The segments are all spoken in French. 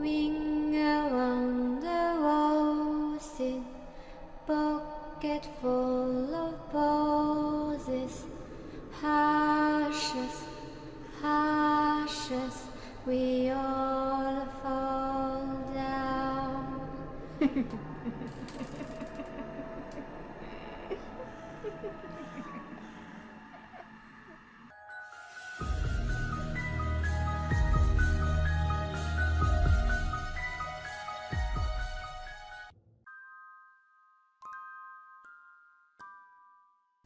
Ring around the roses, pocket full of posies. Ashes, ashes, we all fall down.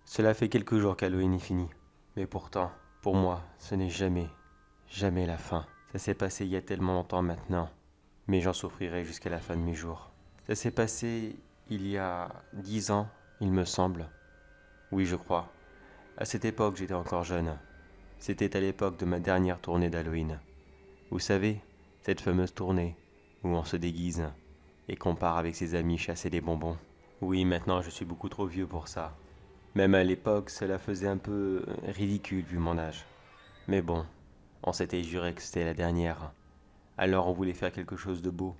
Cela fait quelques jours qu'Halloween est fini. Mais pourtant, pour moi, ce n'est jamais, jamais la fin. Ça s'est passé il y a tellement longtemps maintenant. Mais j'en souffrirai jusqu'à la fin de mes jours. Ça s'est passé il y a 10 ans, il me semble. Oui, je crois. À cette époque, j'étais encore jeune. C'était à l'époque de ma dernière tournée d'Halloween. Vous savez, cette fameuse tournée où on se déguise et qu'on part avec ses amis chasser des bonbons. Oui, maintenant je suis beaucoup trop vieux pour ça. Même à l'époque, cela faisait un peu ridicule vu mon âge. Mais bon, on s'était juré que c'était la dernière. Alors on voulait faire quelque chose de beau,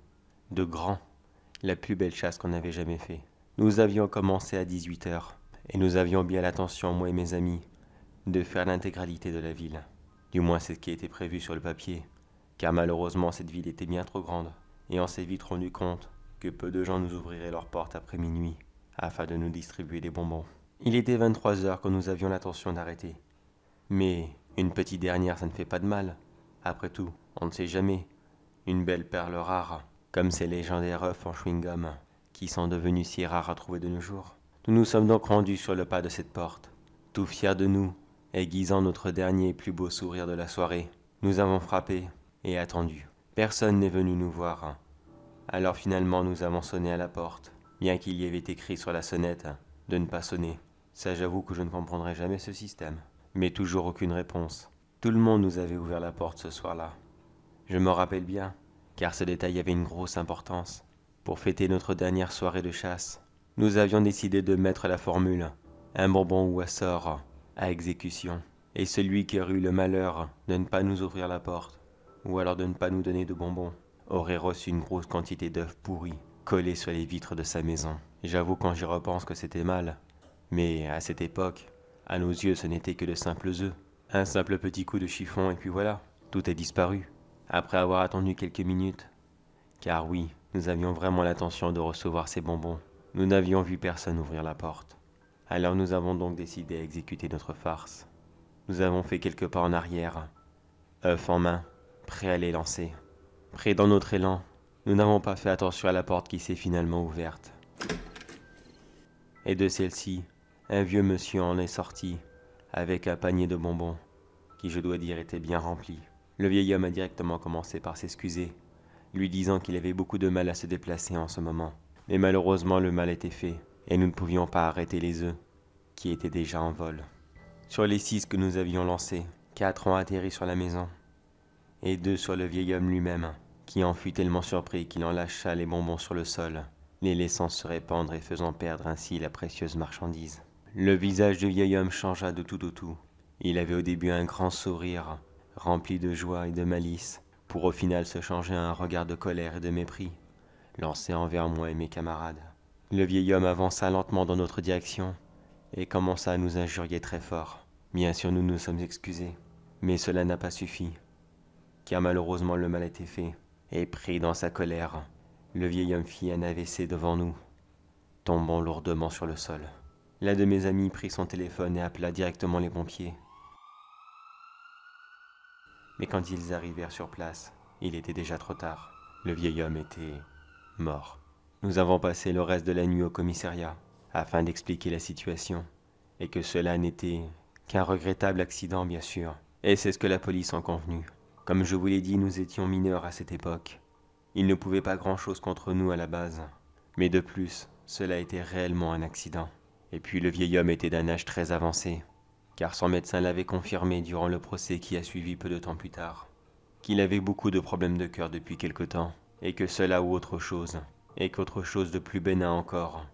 de grand, la plus belle chasse qu'on avait jamais fait. Nous avions commencé à 18 heures, et nous avions bien l'intention, moi et mes amis, de faire l'intégralité de la ville. Du moins c'est ce qui était prévu sur le papier, car malheureusement cette ville était bien trop grande, et on s'est vite rendu compte que peu de gens nous ouvriraient leurs portes après minuit, afin de nous distribuer des bonbons. Il était 23 heures quand nous avions l'intention d'arrêter. Mais une petite dernière, ça ne fait pas de mal. Après tout, on ne sait jamais. Une belle perle rare, comme ces légendaires œufs en chewing-gum, qui sont devenus si rares à trouver de nos jours. Nous nous sommes donc rendus sur le pas de cette porte, tout fiers de nous, aiguisant notre dernier et plus beau sourire de la soirée. Nous avons frappé et attendu. Personne n'est venu nous voir. Alors finalement nous avons sonné à la porte, bien qu'il y avait écrit sur la sonnette de ne pas sonner. Ça, j'avoue que je ne comprendrai jamais ce système. Mais toujours aucune réponse. Tout le monde nous avait ouvert la porte ce soir-là. Je me rappelle bien, car ce détail avait une grosse importance. Pour fêter notre dernière soirée de chasse, nous avions décidé de mettre la formule « un bonbon ou un sort » à exécution. Et celui qui aurait eu le malheur de ne pas nous ouvrir la porte, ou alors de ne pas nous donner de bonbons, aurait reçu une grosse quantité d'œufs pourris collés sur les vitres de sa maison. J'avoue quand j'y repense que c'était mal. Mais à cette époque, à nos yeux, ce n'était que de simples œufs. Un simple petit coup de chiffon et puis voilà, tout a disparu. Après avoir attendu quelques minutes. Car oui, nous avions vraiment l'intention de recevoir ces bonbons. Nous n'avions vu personne ouvrir la porte. Alors nous avons donc décidé à exécuter notre farce. Nous avons fait quelques pas en arrière, œufs en main, prêts à les lancer. Prêts dans notre élan, nous n'avons pas fait attention à la porte qui s'est finalement ouverte. Et de celle-ci, un vieux monsieur en est sorti, avec un panier de bonbons, qui je dois dire était bien rempli. Le vieil homme a directement commencé par s'excuser, lui disant qu'il avait beaucoup de mal à se déplacer en ce moment. Mais malheureusement le mal était fait, et nous ne pouvions pas arrêter les œufs, qui étaient déjà en vol. Sur les 6 que nous avions lancés, 4 ont atterri sur la maison, et 2 sur le vieil homme lui-même, qui en fut tellement surpris qu'il en lâcha les bonbons sur le sol, les laissant se répandre et faisant perdre ainsi la précieuse marchandise. Le visage du vieil homme changea de tout au tout. Il avait au début un grand sourire, rempli de joie et de malice, pour au final se changer à un regard de colère et de mépris, lancé envers moi et mes camarades. Le vieil homme avança lentement dans notre direction, et commença à nous injurier très fort. Bien sûr nous nous sommes excusés, mais cela n'a pas suffi, car malheureusement le mal était fait, et pris dans sa colère, le vieil homme fit un AVC devant nous, tombant lourdement sur le sol. L'un de mes amis prit son téléphone et appela directement les pompiers. Mais quand ils arrivèrent sur place, il était déjà trop tard. Le vieil homme était mort. Nous avons passé le reste de la nuit au commissariat, afin d'expliquer la situation, et que cela n'était qu'un regrettable accident bien sûr. Et c'est ce que la police en convenut. Comme je vous l'ai dit, nous étions mineurs à cette époque. Il ne pouvait pas grand-chose contre nous à la base. Mais de plus, cela était réellement un accident. Et puis le vieil homme était d'un âge très avancé, car son médecin l'avait confirmé durant le procès qui a suivi peu de temps plus tard, qu'il avait beaucoup de problèmes de cœur depuis quelque temps, et que cela ou autre chose, et qu'autre chose de plus bénin encore,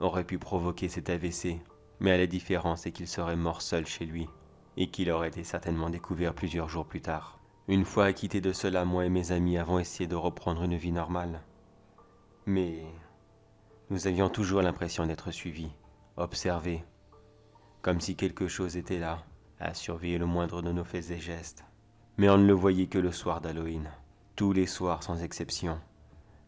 aurait pu provoquer cet AVC, mais la différence est qu'il serait mort seul chez lui, et qu'il aurait été certainement découvert plusieurs jours plus tard. Une fois acquittés de cela, moi et mes amis avons essayé de reprendre une vie normale. Mais nous avions toujours l'impression d'être suivis, observés, comme si quelque chose était là, à surveiller le moindre de nos faits et gestes. Mais on ne le voyait que le soir d'Halloween. Tous les soirs sans exception,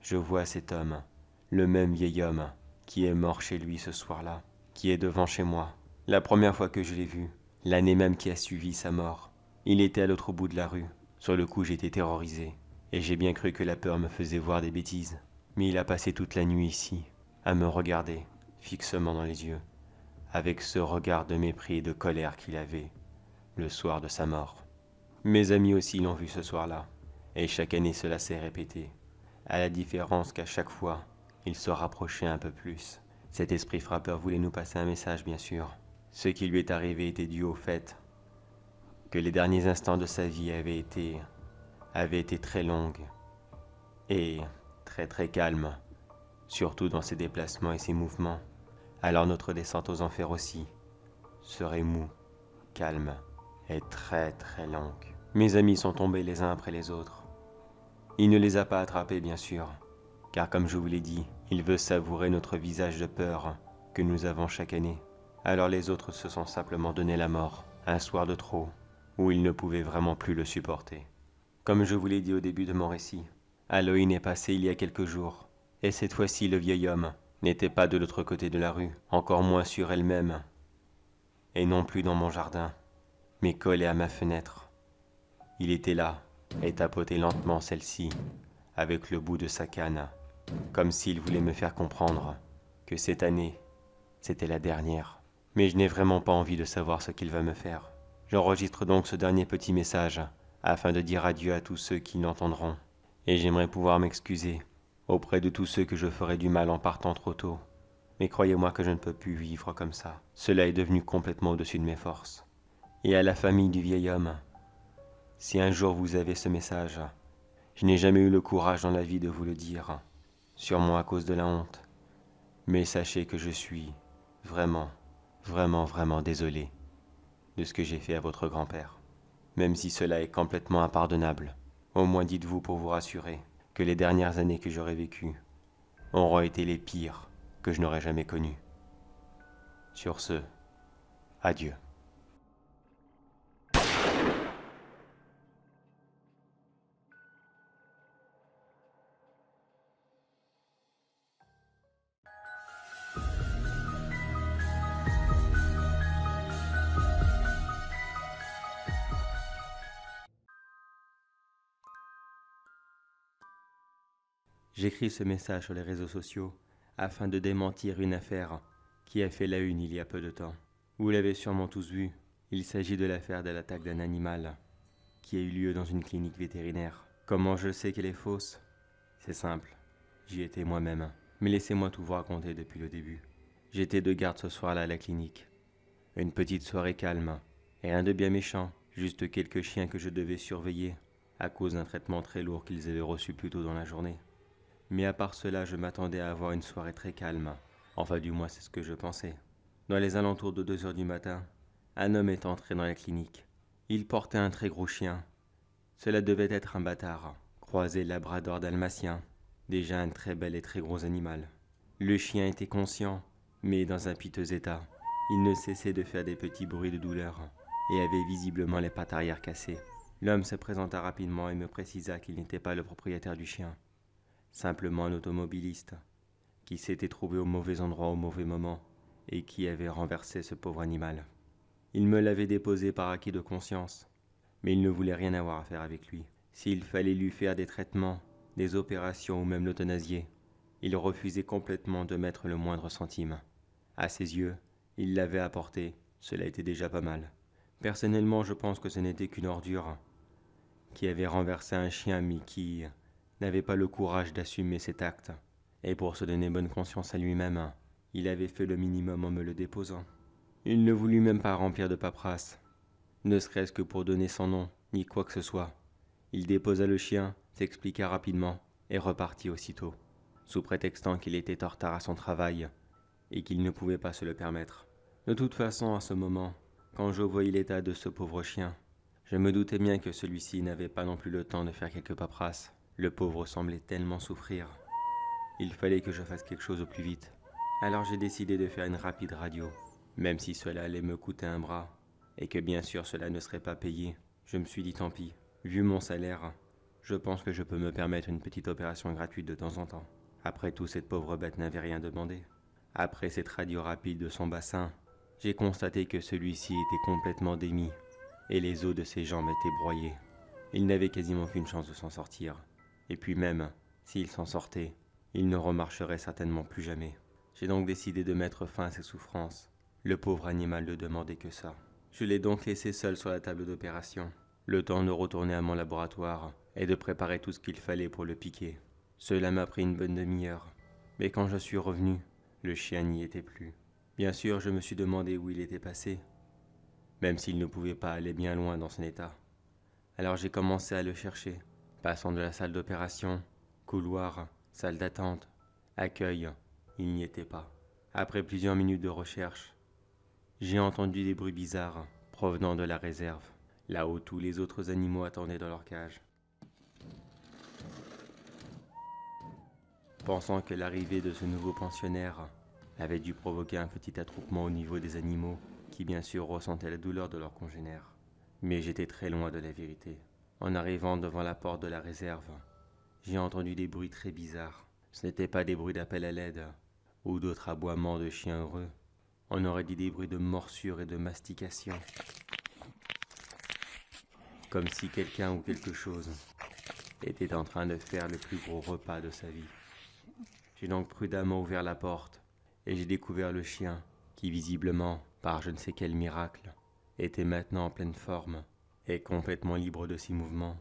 je vois cet homme, le même vieil homme, qui est mort chez lui ce soir-là, qui est devant chez moi. La première fois que je l'ai vu, l'année même qui a suivi sa mort, il était à l'autre bout de la rue. Sur le coup, j'étais terrorisé, et j'ai bien cru que la peur me faisait voir des bêtises. Mais il a passé toute la nuit ici, à me regarder, fixement dans les yeux, avec ce regard de mépris et de colère qu'il avait, le soir de sa mort. Mes amis aussi l'ont vu ce soir-là, et chaque année cela s'est répété, à la différence qu'à chaque fois, il se rapprochait un peu plus. Cet esprit frappeur voulait nous passer un message, bien sûr. Ce qui lui est arrivé était dû au fait que les derniers instants de sa vie avaient été très longues et très calmes, surtout dans ses déplacements et ses mouvements. Alors notre descente aux enfers aussi serait mou, calme et très longue. Mes amis sont tombés les uns après les autres. Il ne les a pas attrapés, bien sûr, car comme je vous l'ai dit, il veut savourer notre visage de peur que nous avons chaque année. Alors les autres se sont simplement donné la mort, un soir de trop, où ils ne pouvaient vraiment plus le supporter. Comme je vous l'ai dit au début de mon récit, Halloween est passé il y a quelques jours, et cette fois-ci le vieil homme n'était pas de l'autre côté de la rue, encore moins sur elle-même, et non plus dans mon jardin, mais collé à ma fenêtre. Il était là, et tapotait lentement celle-ci, avec le bout de sa canne, comme s'il voulait me faire comprendre que cette année, c'était la dernière. Mais je n'ai vraiment pas envie de savoir ce qu'il va me faire. J'enregistre donc ce dernier petit message, afin de dire adieu à tous ceux qui l'entendront. Et j'aimerais pouvoir m'excuser auprès de tous ceux que je ferai du mal en partant trop tôt. Mais croyez-moi que je ne peux plus vivre comme ça. Cela est devenu complètement au-dessus de mes forces. Et à la famille du vieil homme, si un jour vous avez ce message, je n'ai jamais eu le courage dans la vie de vous le dire, sûrement à cause de la honte. Mais sachez que je suis vraiment désolé de ce que j'ai fait à votre grand-père. Même si cela est complètement impardonnable, au moins dites-vous pour vous rassurer que les dernières années que j'aurais vécues auront été les pires que je n'aurais jamais connues. Sur ce, adieu. J'écris ce message sur les réseaux sociaux afin de démentir une affaire qui a fait la une il y a peu de temps. Vous l'avez sûrement tous vu, il s'agit de l'affaire de l'attaque d'un animal qui a eu lieu dans une clinique vétérinaire. Comment je sais qu'elle est fausse? C'est simple, j'y étais moi-même. Mais laissez-moi tout vous raconter depuis le début. J'étais de garde ce soir-là à la clinique. Une petite soirée calme, et rien de bien méchant, juste quelques chiens que je devais surveiller à cause d'un traitement très lourd qu'ils avaient reçu plus tôt dans la journée. Mais à part cela, je m'attendais à avoir une soirée très calme. Enfin, du moins, c'est ce que je pensais. Dans les alentours de 2 heures du matin, un homme est entré dans la clinique. Il portait un très gros chien. Cela devait être un bâtard, croisé labrador dalmatien, déjà un très bel et très gros animal. Le chien était conscient, mais dans un piteux état. Il ne cessait de faire des petits bruits de douleur et avait visiblement les pattes arrière cassées. L'homme se présenta rapidement et me précisa qu'il n'était pas le propriétaire du chien. Simplement un automobiliste, qui s'était trouvé au mauvais endroit au mauvais moment, et qui avait renversé ce pauvre animal. Il me l'avait déposé par acquis de conscience, mais il ne voulait rien avoir à faire avec lui. S'il fallait lui faire des traitements, des opérations ou même l'euthanasier, il refusait complètement de mettre le moindre centime. À ses yeux, il l'avait apporté, cela était déjà pas mal. Personnellement, je pense que ce n'était qu'une ordure, qui avait renversé un chien mais qui n'avait pas le courage d'assumer cet acte, et pour se donner bonne conscience à lui-même, il avait fait le minimum en me le déposant. Il ne voulut même pas remplir de paperasse, ne serait-ce que pour donner son nom, ni quoi que ce soit. Il déposa le chien, s'expliqua rapidement, et repartit aussitôt, sous prétextant qu'il était en retard à son travail, et qu'il ne pouvait pas se le permettre. De toute façon, à ce moment, quand je voyais l'état de ce pauvre chien, Je me doutais bien que celui-ci n'avait pas non plus le temps de faire quelques paperasses. Le pauvre semblait tellement souffrir. Il fallait que je fasse quelque chose au plus vite. Alors j'ai décidé de faire une rapide radio. Même si cela allait me coûter un bras, et que bien sûr cela ne serait pas payé, je me suis dit tant pis. Vu mon salaire, je pense que je peux me permettre une petite opération gratuite de temps en temps. Après tout, cette pauvre bête n'avait rien demandé. Après cette radio rapide de son bassin, j'ai constaté que celui-ci était complètement démis, et les os de ses jambes étaient broyés. Il n'avait quasiment aucune chance de s'en sortir. Et puis même, s'il s'en sortait, il ne remarcherait certainement plus jamais. J'ai donc décidé de mettre fin à ses souffrances. Le pauvre animal ne demandait que ça. Je l'ai donc laissé seul sur la table d'opération, le temps de retourner à mon laboratoire et de préparer tout ce qu'il fallait pour le piquer. Cela m'a pris une bonne demi-heure, mais quand je suis revenu, le chien n'y était plus. Bien sûr, je me suis demandé où il était passé, même s'il ne pouvait pas aller bien loin dans son état. Alors j'ai commencé à le chercher, passant de la salle d'opération, couloir, salle d'attente, accueil, il n'y était pas. Après plusieurs minutes de recherche, j'ai entendu des bruits bizarres provenant de la réserve, là où tous les autres animaux attendaient dans leur cage. Pensant que l'arrivée de ce nouveau pensionnaire avait dû provoquer un petit attroupement au niveau des animaux, qui bien sûr ressentaient la douleur de leurs congénères. Mais j'étais très loin de la vérité. En arrivant devant la porte de la réserve, j'ai entendu des bruits très bizarres. Ce n'étaient pas des bruits d'appel à l'aide, ou d'autres aboiements de chiens heureux. On aurait dit des bruits de morsure et de mastication. Comme si quelqu'un ou quelque chose était en train de faire le plus gros repas de sa vie. J'ai donc prudemment ouvert la porte et j'ai découvert le chien qui visiblement, par je ne sais quel miracle, était maintenant en pleine forme et complètement libre de ses mouvements.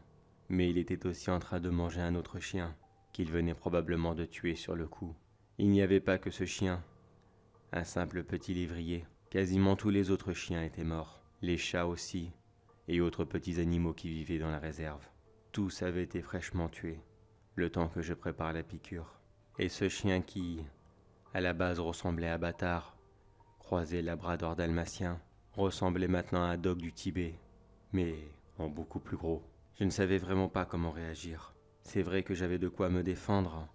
Mais il était aussi en train de manger un autre chien qu'il venait probablement de tuer sur le coup. Il n'y avait pas que ce chien, un simple petit lévrier. Quasiment tous les autres chiens étaient morts, les chats aussi, et autres petits animaux qui vivaient dans la réserve. Tous avaient été fraîchement tués, le temps que je prépare la piqûre. Et ce chien qui, à la base ressemblait à Bâtard, croisé labrador dalmatien, ressemblait maintenant à un dog du Tibet, mais en beaucoup plus gros. Je ne savais vraiment pas comment réagir. C'est vrai que j'avais de quoi me défendre.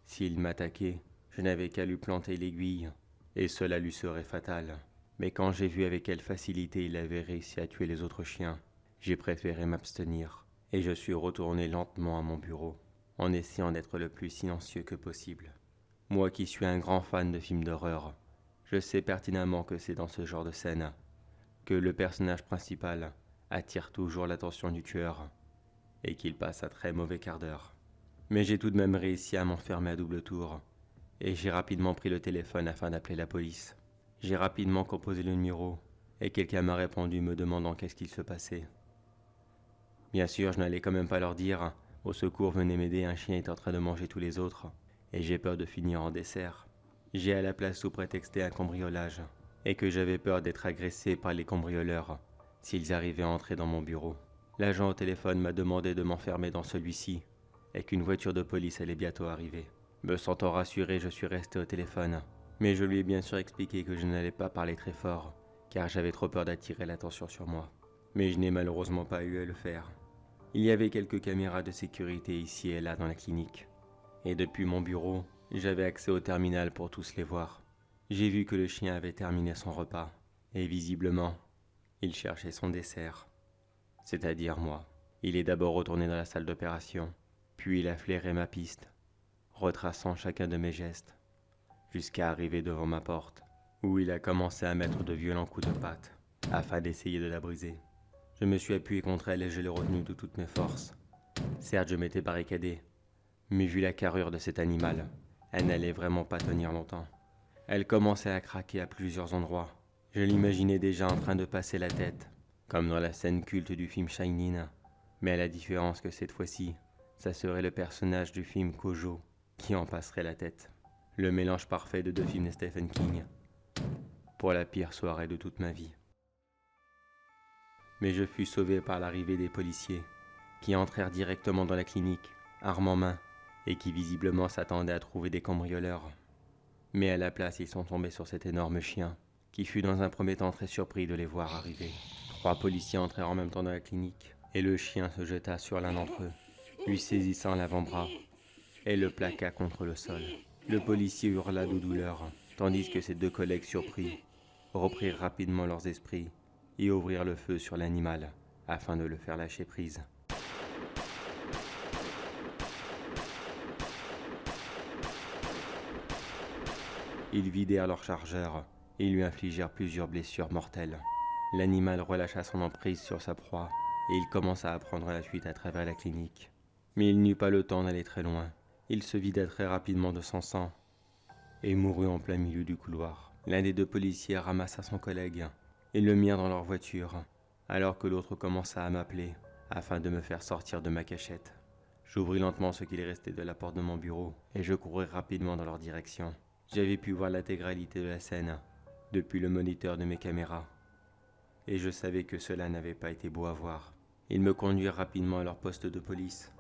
S'il m'attaquait, je n'avais qu'à lui planter l'aiguille, et cela lui serait fatal. Mais quand j'ai vu avec quelle facilité il avait réussi à tuer les autres chiens, j'ai préféré m'abstenir, et je suis retourné lentement à mon bureau, en essayant d'être le plus silencieux que possible. Moi qui suis un grand fan de films d'horreur, je sais pertinemment que c'est dans ce genre de scène que le personnage principal attire toujours l'attention du tueur, et qu'il passe un très mauvais quart d'heure. Mais j'ai tout de même réussi à m'enfermer à double tour, et j'ai rapidement pris le téléphone afin d'appeler la police. J'ai rapidement composé le numéro, et quelqu'un m'a répondu me demandant qu'est-ce qu'il se passait. Bien sûr, je n'allais quand même pas leur dire « Au secours, venez m'aider, un chien est en train de manger tous les autres », et j'ai peur de finir en dessert. J'ai à la place sous-prétexté un cambriolage, et que j'avais peur d'être agressé par les cambrioleurs s'ils arrivaient à entrer dans mon bureau. L'agent au téléphone m'a demandé de m'enfermer dans celui-ci, et qu'une voiture de police allait bientôt arriver. Me sentant rassuré, je suis resté au téléphone, mais je lui ai bien sûr expliqué que je n'allais pas parler très fort, car j'avais trop peur d'attirer l'attention sur moi. Mais je n'ai malheureusement pas eu à le faire. Il y avait quelques caméras de sécurité ici et là dans la clinique, et depuis mon bureau, j'avais accès au terminal pour tous les voir. J'ai vu que le chien avait terminé son repas, et visiblement, il cherchait son dessert, c'est-à-dire moi. Il est d'abord retourné dans la salle d'opération, puis il a flairé ma piste, retraçant chacun de mes gestes, jusqu'à arriver devant ma porte, où il a commencé à mettre de violents coups de patte, afin d'essayer de la briser. Je me suis appuyé contre elle et je l'ai retenue de toutes mes forces. Certes, je m'étais barricadé, mais vu la carrure de cet animal, elle n'allait vraiment pas tenir longtemps. Elle commençait à craquer à plusieurs endroits. Je l'imaginais déjà en train de passer la tête, comme dans la scène culte du film Shining, mais à la différence que cette fois-ci, ça serait le personnage du film Kojo qui en passerait la tête. Le mélange parfait de deux films de Stephen King, pour la pire soirée de toute ma vie. Mais je fus sauvé par l'arrivée des policiers, qui entrèrent directement dans la clinique, armes en main, et qui visiblement s'attendaient à trouver des cambrioleurs. Mais à la place, ils sont tombés sur cet énorme chien, qui fut dans un premier temps très surpris de les voir arriver. 3 policiers entrèrent en même temps dans la clinique, et le chien se jeta sur l'un d'entre eux, lui saisissant l'avant-bras, et le plaqua contre le sol. Le policier hurla de douleur, tandis que ses 2 collègues surpris reprirent rapidement leurs esprits et ouvrirent le feu sur l'animal, afin de le faire lâcher prise. Ils vidèrent leur chargeur et lui infligèrent plusieurs blessures mortelles. L'animal relâcha son emprise sur sa proie et il commença à prendre la fuite à travers la clinique. Mais il n'eut pas le temps d'aller très loin. Il se vida très rapidement de son sang et mourut en plein milieu du couloir. L'un des 2 policiers ramassa son collègue et le mirent dans leur voiture, alors que l'autre commença à m'appeler afin de me faire sortir de ma cachette. J'ouvris lentement ce qu'il restait de la porte de mon bureau et je courus rapidement dans leur direction. J'avais pu voir l'intégralité de la scène depuis le moniteur de mes caméras et je savais que cela n'avait pas été beau à voir. Ils me conduirent rapidement à leur poste de police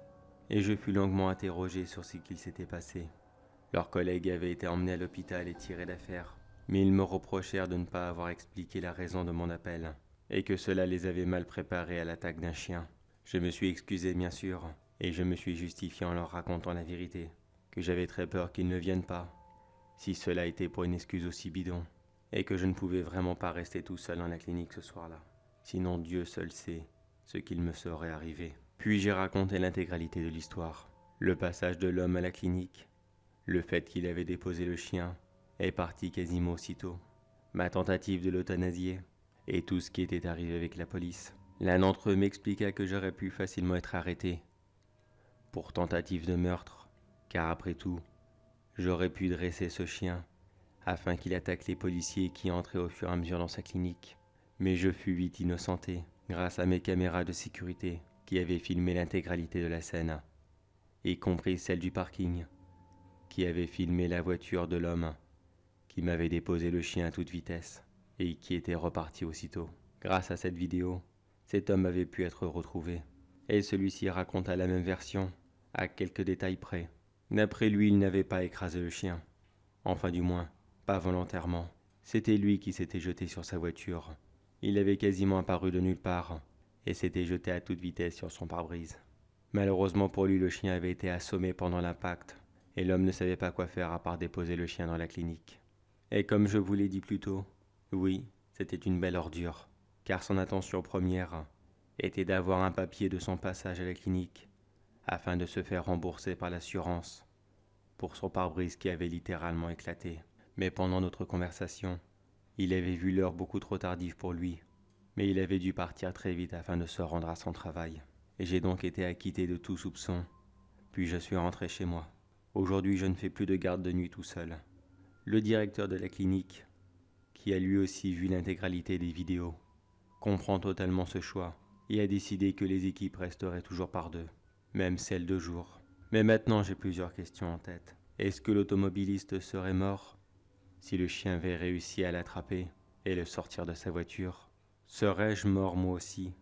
et je fus longuement interrogé sur ce qu'il s'était passé. Leurs collègues avaient été emmenés à l'hôpital et tirés d'affaire, mais ils me reprochèrent de ne pas avoir expliqué la raison de mon appel et que cela les avait mal préparés à l'attaque d'un chien. Je me suis excusé bien sûr et je me suis justifié en leur racontant la vérité, que j'avais très peur qu'ils ne viennent pas, si cela était pour une excuse aussi bidon, et que je ne pouvais vraiment pas rester tout seul dans la clinique ce soir-là. Sinon Dieu seul sait ce qu'il me serait arrivé. Puis j'ai raconté l'intégralité de l'histoire. Le passage de l'homme à la clinique, le fait qu'il avait déposé le chien, est parti quasiment aussitôt, ma tentative de l'euthanasier, et tout ce qui était arrivé avec la police. L'un d'entre eux m'expliqua que j'aurais pu facilement être arrêté pour tentative de meurtre, car après tout, j'aurais pu dresser ce chien afin qu'il attaque les policiers qui entraient au fur et à mesure dans sa clinique. Mais je fus vite innocenté grâce à mes caméras de sécurité qui avaient filmé l'intégralité de la scène, y compris celle du parking, qui avait filmé la voiture de l'homme qui m'avait déposé le chien à toute vitesse et qui était reparti aussitôt. Grâce à cette vidéo, cet homme avait pu être retrouvé, et celui-ci raconta la même version, à quelques détails près. D'après lui, il n'avait pas écrasé le chien. Enfin du moins, pas volontairement. C'était lui qui s'était jeté sur sa voiture. Il avait quasiment apparu de nulle part, et s'était jeté à toute vitesse sur son pare-brise. Malheureusement pour lui, le chien avait été assommé pendant l'impact, et l'homme ne savait pas quoi faire à part déposer le chien dans la clinique. Et comme je vous l'ai dit plus tôt, oui, c'était une belle ordure, car son intention première était d'avoir un papier de son passage à la clinique, afin de se faire rembourser par l'assurance pour son pare-brise qui avait littéralement éclaté. Mais pendant notre conversation, il avait vu l'heure beaucoup trop tardive pour lui, mais il avait dû partir très vite afin de se rendre à son travail. Et j'ai donc été acquitté de tout soupçon, puis je suis rentré chez moi. Aujourd'hui, je ne fais plus de garde de nuit tout seul. Le directeur de la clinique, qui a lui aussi vu l'intégralité des vidéos, comprend totalement ce choix et a décidé que les équipes resteraient toujours par 2, même celles de jour. Mais maintenant, j'ai plusieurs questions en tête. Est-ce que l'automobiliste serait mort si le chien avait réussi à l'attraper et le sortir de sa voiture? Serais-je mort moi aussi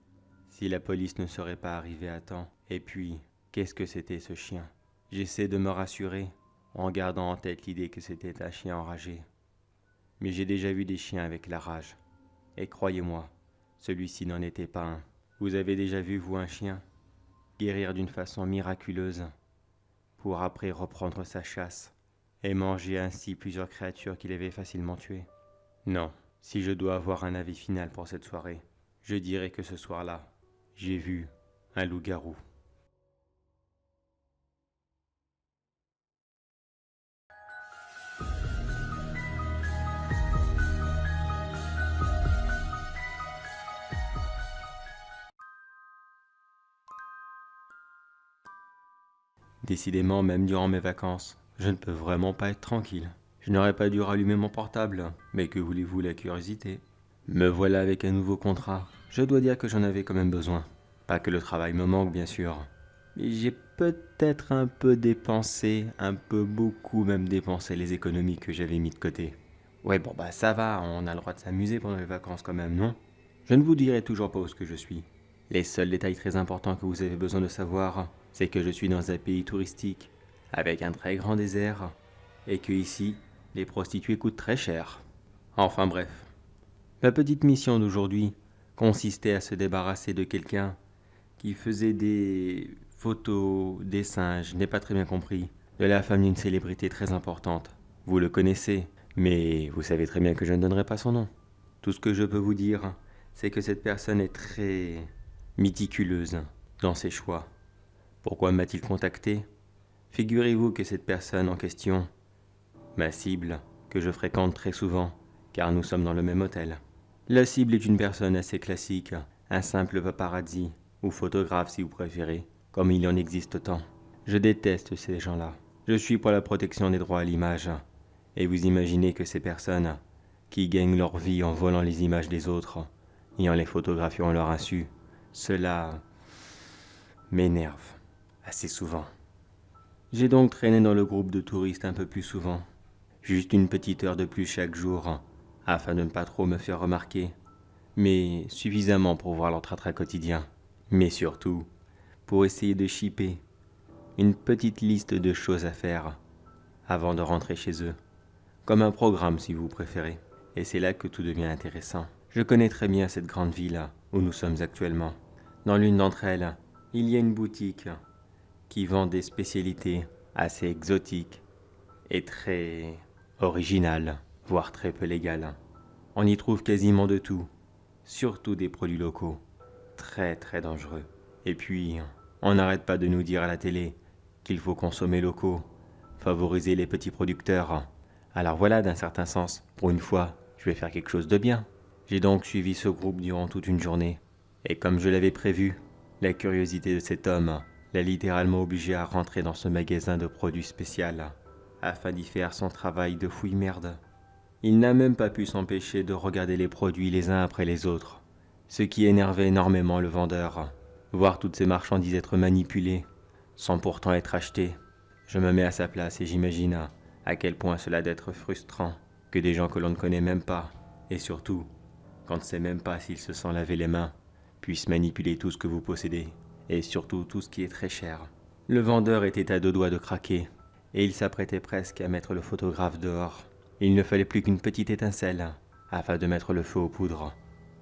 si la police ne serait pas arrivée à temps? Et puis, qu'est-ce que c'était ce chien? J'essaie de me rassurer en gardant en tête l'idée que c'était un chien enragé. Mais j'ai déjà vu des chiens avec la rage. Et croyez-moi, celui-ci n'en était pas un. Vous avez déjà vu, vous, un chien guérir d'une façon miraculeuse pour après reprendre sa chasse et manger ainsi plusieurs créatures qu'il avait facilement tuées? Non, si je dois avoir un avis final pour cette soirée, je dirais que ce soir-là, j'ai vu un loup-garou. Décidément, même durant mes vacances, je ne peux vraiment pas être tranquille. Je n'aurais pas dû rallumer mon portable, mais que voulez-vous, la curiosité? Me voilà avec un nouveau contrat. Je dois dire que j'en avais quand même besoin. Pas que le travail me manque, bien sûr. Mais j'ai peut-être un peu dépensé, un peu beaucoup même dépensé les économies que j'avais mis de côté. Ouais, bon bah ça va, on a le droit de s'amuser pendant les vacances quand même, non? Je ne vous dirai toujours pas où je suis. Les seuls détails très importants que vous avez besoin de savoir, c'est que je suis dans un pays touristique, avec un très grand désert, et que ici, les prostituées coûtent très cher. Enfin bref. Ma petite mission d'aujourd'hui consistait à se débarrasser de quelqu'un qui faisait des photos, dessins, je n'ai pas très bien compris, de la femme d'une célébrité très importante. Vous le connaissez, mais vous savez très bien que je ne donnerai pas son nom. Tout ce que je peux vous dire, c'est que cette personne est très méticuleuse dans ses choix. Pourquoi m'a-t-il contacté? Figurez-vous que cette personne en question, ma cible, que je fréquente très souvent, car nous sommes dans le même hôtel. La cible est une personne assez classique, un simple paparazzi, ou photographe si vous préférez, comme il y en existe tant. Je déteste ces gens-là. Je suis pour la protection des droits à l'image, et vous imaginez que ces personnes, qui gagnent leur vie en volant les images des autres, et en les photographiant à leur insu, cela m'énerve assez souvent. J'ai donc traîné dans le groupe de touristes un peu plus souvent, juste une petite heure de plus chaque jour, afin de ne pas trop me faire remarquer, mais suffisamment pour voir leur train quotidien, mais surtout pour essayer de shipper une petite liste de choses à faire avant de rentrer chez eux, comme un programme si vous préférez, et c'est là que tout devient intéressant. Je connais très bien cette grande ville où nous sommes actuellement. Dans l'une d'entre elles, il y a une boutique qui vend des spécialités assez exotiques et très originales, voire très peu légales. On y trouve quasiment de tout, surtout des produits locaux, très très dangereux. Et puis, on n'arrête pas de nous dire à la télé qu'il faut consommer locaux, favoriser les petits producteurs. Alors voilà, d'un certain sens, pour une fois, je vais faire quelque chose de bien. J'ai donc suivi ce groupe durant toute une journée, et comme je l'avais prévu, la curiosité de cet homme l'a littéralement obligé à rentrer dans ce magasin de produits spéciaux afin d'y faire son travail de fouille-merde. Il n'a même pas pu s'empêcher de regarder les produits les uns après les autres, ce qui énervait énormément le vendeur. Voir toutes ces marchandises être manipulées, sans pourtant être achetées. Je me mets à sa place et j'imagine à quel point cela doit être frustrant que des gens que l'on ne connaît même pas, et surtout, quand on ne sait même pas s'ils se sont lavé les mains, puissent manipuler tout ce que vous possédez, et surtout tout ce qui est très cher. Le vendeur était à 2 doigts de craquer, et il s'apprêtait presque à mettre le photographe dehors. Il ne fallait plus qu'une petite étincelle afin de mettre le feu aux poudres.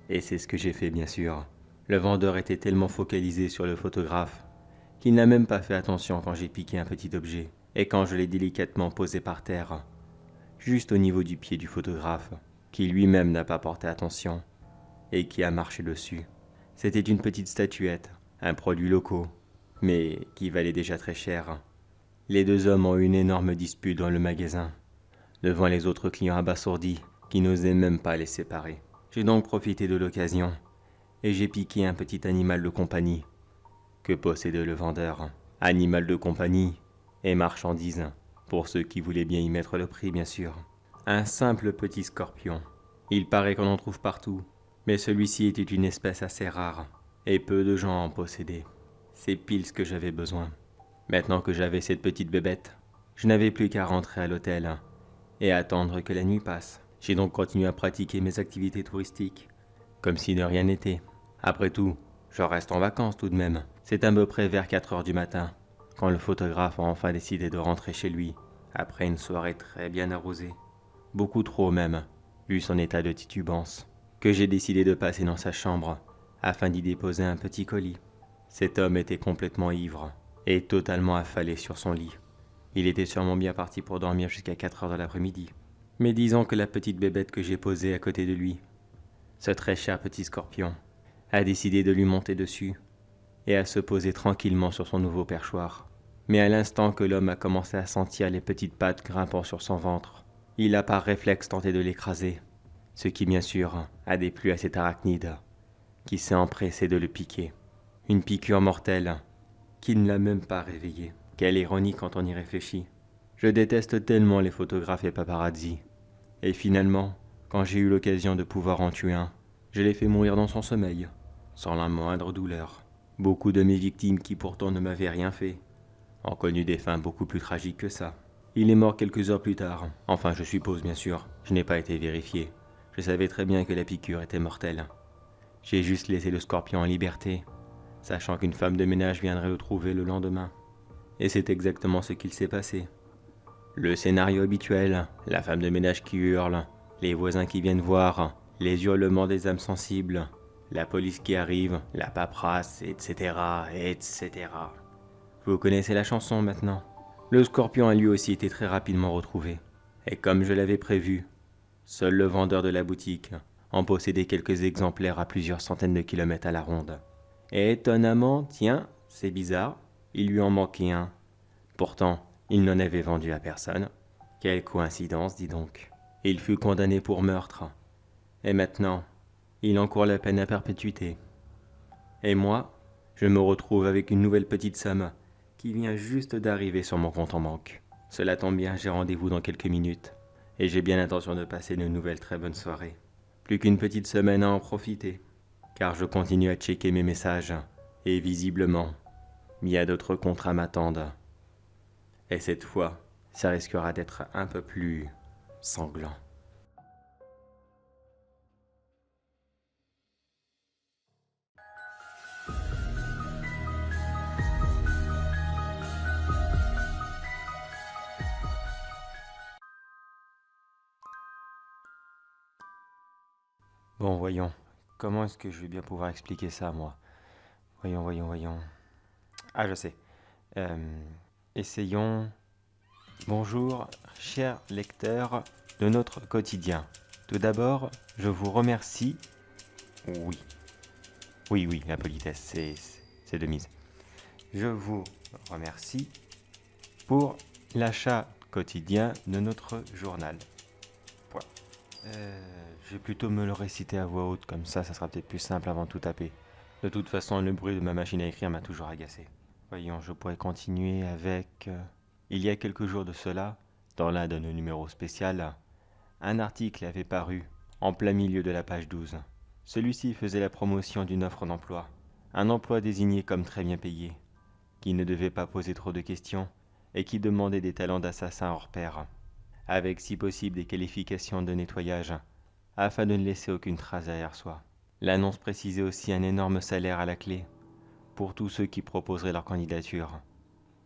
Et c'est ce que j'ai fait bien sûr. Le vendeur était tellement focalisé sur le photographe qu'il n'a même pas fait attention quand j'ai piqué un petit objet et quand je l'ai délicatement posé par terre, juste au niveau du pied du photographe, qui lui-même n'a pas porté attention et qui a marché dessus. C'était une petite statuette, un produit local, mais qui valait déjà très cher. Les 2 hommes ont eu une énorme dispute dans le magasin, devant les autres clients abasourdis qui n'osaient même pas les séparer. J'ai donc profité de l'occasion et j'ai piqué un petit animal de compagnie que possédait le vendeur. Animal de compagnie et marchandise, pour ceux qui voulaient bien y mettre le prix bien sûr. Un simple petit scorpion. Il paraît qu'on en trouve partout, mais celui-ci était une espèce assez rare et peu de gens en possédaient. C'est pile ce que j'avais besoin. Maintenant que j'avais cette petite bébête, je n'avais plus qu'à rentrer à l'hôtel et attendre que la nuit passe. J'ai donc continué à pratiquer mes activités touristiques, comme si de rien n'était. Après tout, je reste en vacances tout de même. C'est à peu près vers 4 heures du matin, quand le photographe a enfin décidé de rentrer chez lui, après une soirée très bien arrosée. Beaucoup trop même, vu son état de titubance, que j'ai décidé de passer dans sa chambre, afin d'y déposer un petit colis. Cet homme était complètement ivre, et totalement affalé sur son lit. Il était sûrement bien parti pour dormir jusqu'à 4 heures de l'après-midi. Mais disons que la petite bébête que j'ai posée à côté de lui, ce très cher petit scorpion, a décidé de lui monter dessus et à se poser tranquillement sur son nouveau perchoir. Mais à l'instant que l'homme a commencé à sentir les petites pattes grimpant sur son ventre, il a par réflexe tenté de l'écraser, ce qui bien sûr a déplu à cet arachnide, qui s'est empressé de le piquer. Une piqûre mortelle qui ne l'a même pas réveillé. Quelle ironie quand on y réfléchit. Je déteste tellement les photographes et paparazzi. Et finalement, quand j'ai eu l'occasion de pouvoir en tuer un, je l'ai fait mourir dans son sommeil, sans la moindre douleur. Beaucoup de mes victimes qui pourtant ne m'avaient rien fait ont connu des fins beaucoup plus tragiques que ça. Il est mort quelques heures plus tard. Enfin, je suppose bien sûr, je n'ai pas été vérifié. Je savais très bien que la piqûre était mortelle. J'ai juste laissé le scorpion en liberté, sachant qu'une femme de ménage viendrait le trouver le lendemain. Et c'est exactement ce qu'il s'est passé. Le scénario habituel, la femme de ménage qui hurle, les voisins qui viennent voir, les hurlements des âmes sensibles, La police qui arrive, la paperasse, etc., etc. Vous connaissez la chanson maintenant. Le scorpion a lui aussi été très rapidement retrouvé. Et comme je l'avais prévu, seul le vendeur de la boutique en possédait quelques exemplaires à plusieurs centaines de kilomètres à la ronde. Et étonnamment, tiens, c'est bizarre, il lui en manquait un. Pourtant, il n'en avait vendu à personne. Quelle coïncidence, dis donc. Il fut condamné pour meurtre. Et maintenant, il encourt la peine à perpétuité. Et moi, je me retrouve avec une nouvelle petite somme qui vient juste d'arriver sur mon compte en banque. Cela tombe bien, j'ai rendez-vous dans quelques minutes. Et j'ai bien l'intention de passer une nouvelle très bonne soirée. Plus qu'une petite semaine à en profiter. Car je continue à checker mes messages. Et visiblement, il y a d'autres contrats m'attendent. Et cette fois, ça risquera d'être un peu plus sanglant. Bon, voyons. Comment est-ce que je vais bien pouvoir expliquer ça, moi? Voyons. Ah, je sais. Essayons. Bonjour, chers lecteurs de notre quotidien. Tout d'abord, je vous remercie. Oui. Oui, la politesse, c'est de mise. Je vous remercie pour l'achat quotidien de notre journal. Point. Je vais plutôt me le réciter à voix haute, comme ça sera peut-être plus simple avant de tout taper. De toute façon, le bruit de ma machine à écrire m'a toujours agacé. Voyons, je pourrais continuer avec... Il y a quelques jours de cela, dans l'un de nos numéros spéciaux, un article avait paru en plein milieu de la page 12. Celui-ci faisait la promotion d'une offre d'emploi, un emploi désigné comme très bien payé, qui ne devait pas poser trop de questions et qui demandait des talents d'assassin hors pair, avec si possible des qualifications de nettoyage, afin de ne laisser aucune trace derrière soi. L'annonce précisait aussi un énorme salaire à la clé, pour tous ceux qui proposeraient leur candidature,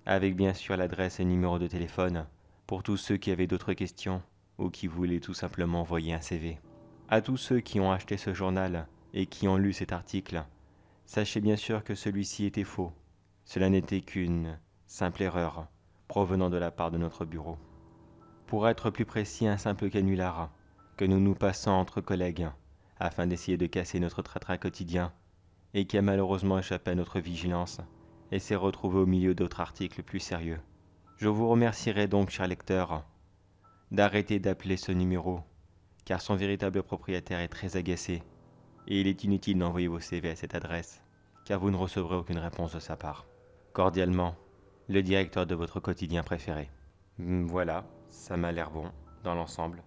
avec bien sûr l'adresse et numéro de téléphone, pour tous ceux qui avaient d'autres questions, ou qui voulaient tout simplement envoyer un CV. À tous ceux qui ont acheté ce journal et qui ont lu cet article, sachez bien sûr que celui-ci était faux. Cela n'était qu'une simple erreur provenant de la part de notre bureau. Pour être plus précis, un simple canular que nous nous passons entre collègues afin d'essayer de casser notre train-train quotidien et qui a malheureusement échappé à notre vigilance et s'est retrouvé au milieu d'autres articles plus sérieux. Je vous remercierai donc, chers lecteurs, d'arrêter d'appeler ce numéro, car son véritable propriétaire est très agacé et il est inutile d'envoyer vos CV à cette adresse, car vous ne recevrez aucune réponse de sa part. Cordialement, le directeur de votre quotidien préféré. Voilà, ça m'a l'air bon, dans l'ensemble.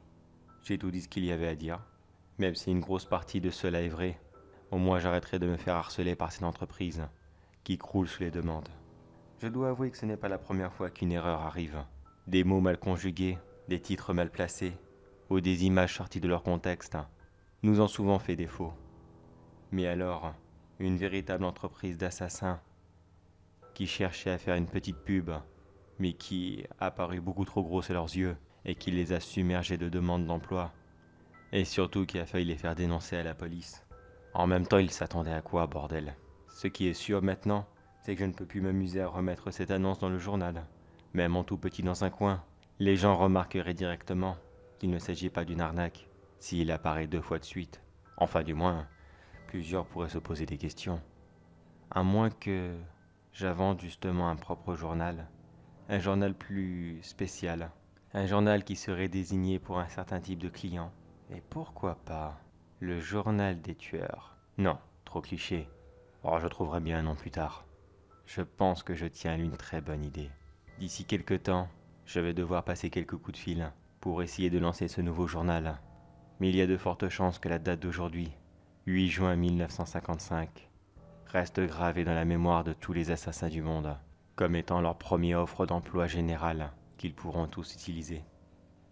J'ai tout dit ce qu'il y avait à dire. Même si une grosse partie de cela est vrai, au moins j'arrêterai de me faire harceler par cette entreprise qui croule sous les demandes. Je dois avouer que ce n'est pas la première fois qu'une erreur arrive. Des mots mal conjugués, des titres mal placés, ou des images sorties de leur contexte, nous ont souvent fait défaut. Mais alors, une véritable entreprise d'assassins qui cherchait à faire une petite pub, mais qui a paru beaucoup trop grosse à leurs yeux et qui les a submergés de demandes d'emploi, et surtout qui a failli les faire dénoncer à la police. En même temps, ils s'attendaient à quoi, bordel? Ce qui est sûr maintenant, c'est que je ne peux plus m'amuser à remettre cette annonce dans le journal. Même en tout petit dans un coin, les gens remarqueraient directement qu'il ne s'agit pas d'une arnaque s'il apparaît 2 fois de suite. Enfin, du moins, plusieurs pourraient se poser des questions. À moins que j'invente justement un propre journal. Un journal plus spécial. Un journal qui serait désigné pour un certain type de client. Et pourquoi pas le journal des tueurs? Non, trop cliché. Oh, je trouverai bien un nom plus tard. Je pense que je tiens à une très bonne idée. D'ici quelque temps, je vais devoir passer quelques coups de fil pour essayer de lancer ce nouveau journal. Mais il y a de fortes chances que la date d'aujourd'hui, 8 juin 1955, reste gravée dans la mémoire de tous les assassins du monde, comme étant leur première offre d'emploi générale qu'ils pourront tous utiliser.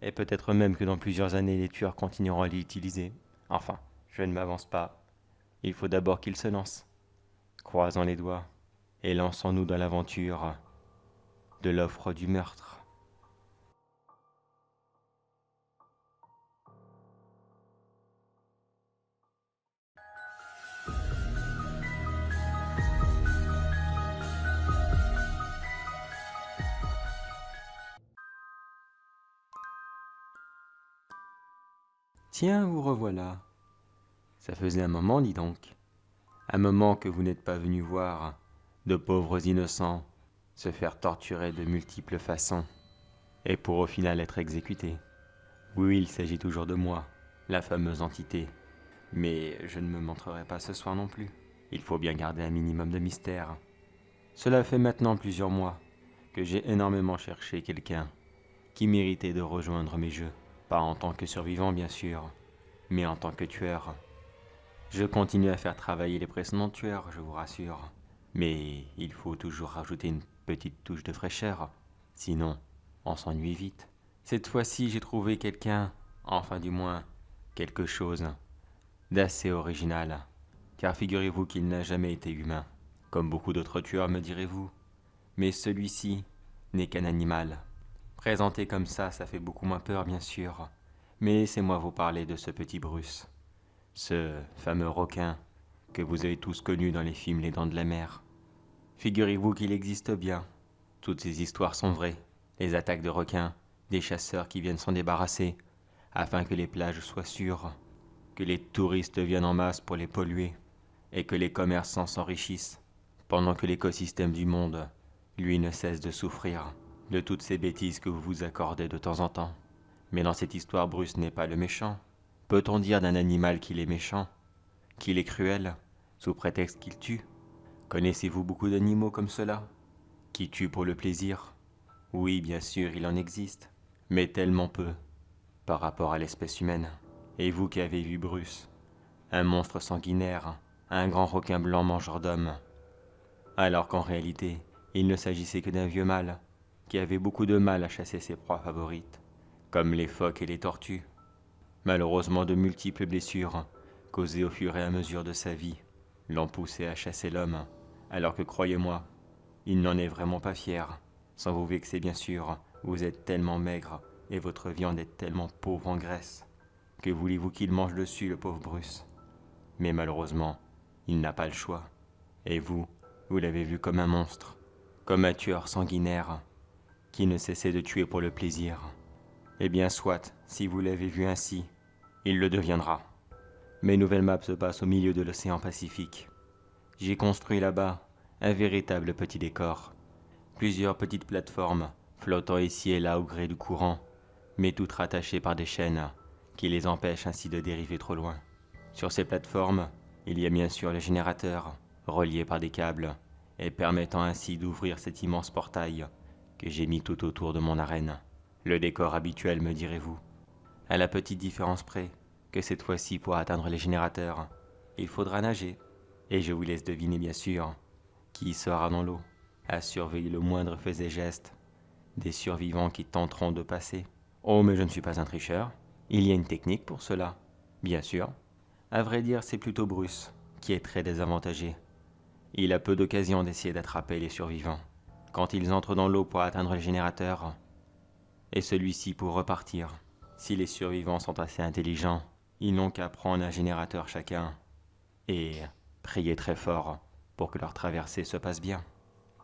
Et peut-être même que dans plusieurs années, les tueurs continueront à l'utiliser. Enfin, je ne m'avance pas. Il faut d'abord qu'ils se lancent. Croisons les doigts et lançons-nous dans l'aventure de l'offre du meurtre. Tiens, vous revoilà. Ça faisait un moment, dis donc. Un moment que vous n'êtes pas venu voir de pauvres innocents se faire torturer de multiples façons, et pour au final être exécutés. Oui, il s'agit toujours de moi, la fameuse entité. Mais je ne me montrerai pas ce soir non plus. Il faut bien garder un minimum de mystère. Cela fait maintenant plusieurs mois que j'ai énormément cherché quelqu'un qui méritait de rejoindre mes jeux. Pas en tant que survivant, bien sûr, mais en tant que tueur. Je continue à faire travailler les précédents tueurs, je vous rassure. Mais il faut toujours rajouter une petite touche de fraîcheur. Sinon, on s'ennuie vite. Cette fois-ci, j'ai trouvé quelqu'un, enfin du moins, quelque chose d'assez original. Car figurez-vous qu'il n'a jamais été humain. Comme beaucoup d'autres tueurs, me direz-vous. Mais celui-ci n'est qu'un animal. Présenté comme ça fait beaucoup moins peur, bien sûr. Mais laissez-moi vous parler de ce petit Bruce. Ce fameux requin que vous avez tous connu dans les films Les Dents de la Mer. Figurez-vous qu'il existe bien. Toutes ces histoires sont vraies. Les attaques de requins, des chasseurs qui viennent s'en débarrasser, afin que les plages soient sûres, que les touristes viennent en masse pour les polluer, et que les commerçants s'enrichissent, pendant que l'écosystème du monde, lui, ne cesse de souffrir de toutes ces bêtises que vous vous accordez de temps en temps. Mais dans cette histoire, Bruce n'est pas le méchant. Peut-on dire d'un animal qu'il est méchant, qu'il est cruel, sous prétexte qu'il tue? Connaissez-vous beaucoup d'animaux comme cela, qui tuent pour le plaisir? Oui, bien sûr, il en existe, mais tellement peu, par rapport à l'espèce humaine. Et vous qui avez vu Bruce, un monstre sanguinaire, un grand requin blanc mangeur d'hommes, alors qu'en réalité, il ne s'agissait que d'un vieux mâle, qui avait beaucoup de mal à chasser ses proies favorites, comme les phoques et les tortues. Malheureusement, de multiples blessures, causées au fur et à mesure de sa vie, l'ont poussé à chasser l'homme, alors que croyez-moi, il n'en est vraiment pas fier. Sans vous vexer bien sûr, vous êtes tellement maigre et votre viande est tellement pauvre en graisse. Que voulez-vous qu'il mange dessus, le pauvre Bruce? Mais malheureusement, il n'a pas le choix. Et vous l'avez vu comme un monstre, comme un tueur sanguinaire, qui ne cessait de tuer pour le plaisir. Eh bien soit, si vous l'avez vu ainsi, il le deviendra. Mes nouvelles maps se passent au milieu de l'océan Pacifique. J'ai construit là-bas un véritable petit décor. Plusieurs petites plateformes flottant ici et là au gré du courant, mais toutes rattachées par des chaînes qui les empêchent ainsi de dériver trop loin. Sur ces plateformes, il y a bien sûr le générateur, relié par des câbles, et permettant ainsi d'ouvrir cet immense portail que j'ai mis tout autour de mon arène. Le décor habituel, me direz-vous. À la petite différence près que cette fois-ci, pour atteindre les générateurs, il faudra nager. Et je vous laisse deviner bien sûr qui sera dans l'eau, à surveiller le moindre fait et geste des survivants qui tenteront de passer. Oh, mais je ne suis pas un tricheur. Il y a une technique pour cela, bien sûr. À vrai dire, c'est plutôt Bruce qui est très désavantagé. Il a peu d'occasions d'essayer d'attraper les survivants. Quand ils entrent dans l'eau pour atteindre le générateur, et celui-ci pour repartir. Si les survivants sont assez intelligents, ils n'ont qu'à prendre un générateur chacun et prier très fort pour que leur traversée se passe bien.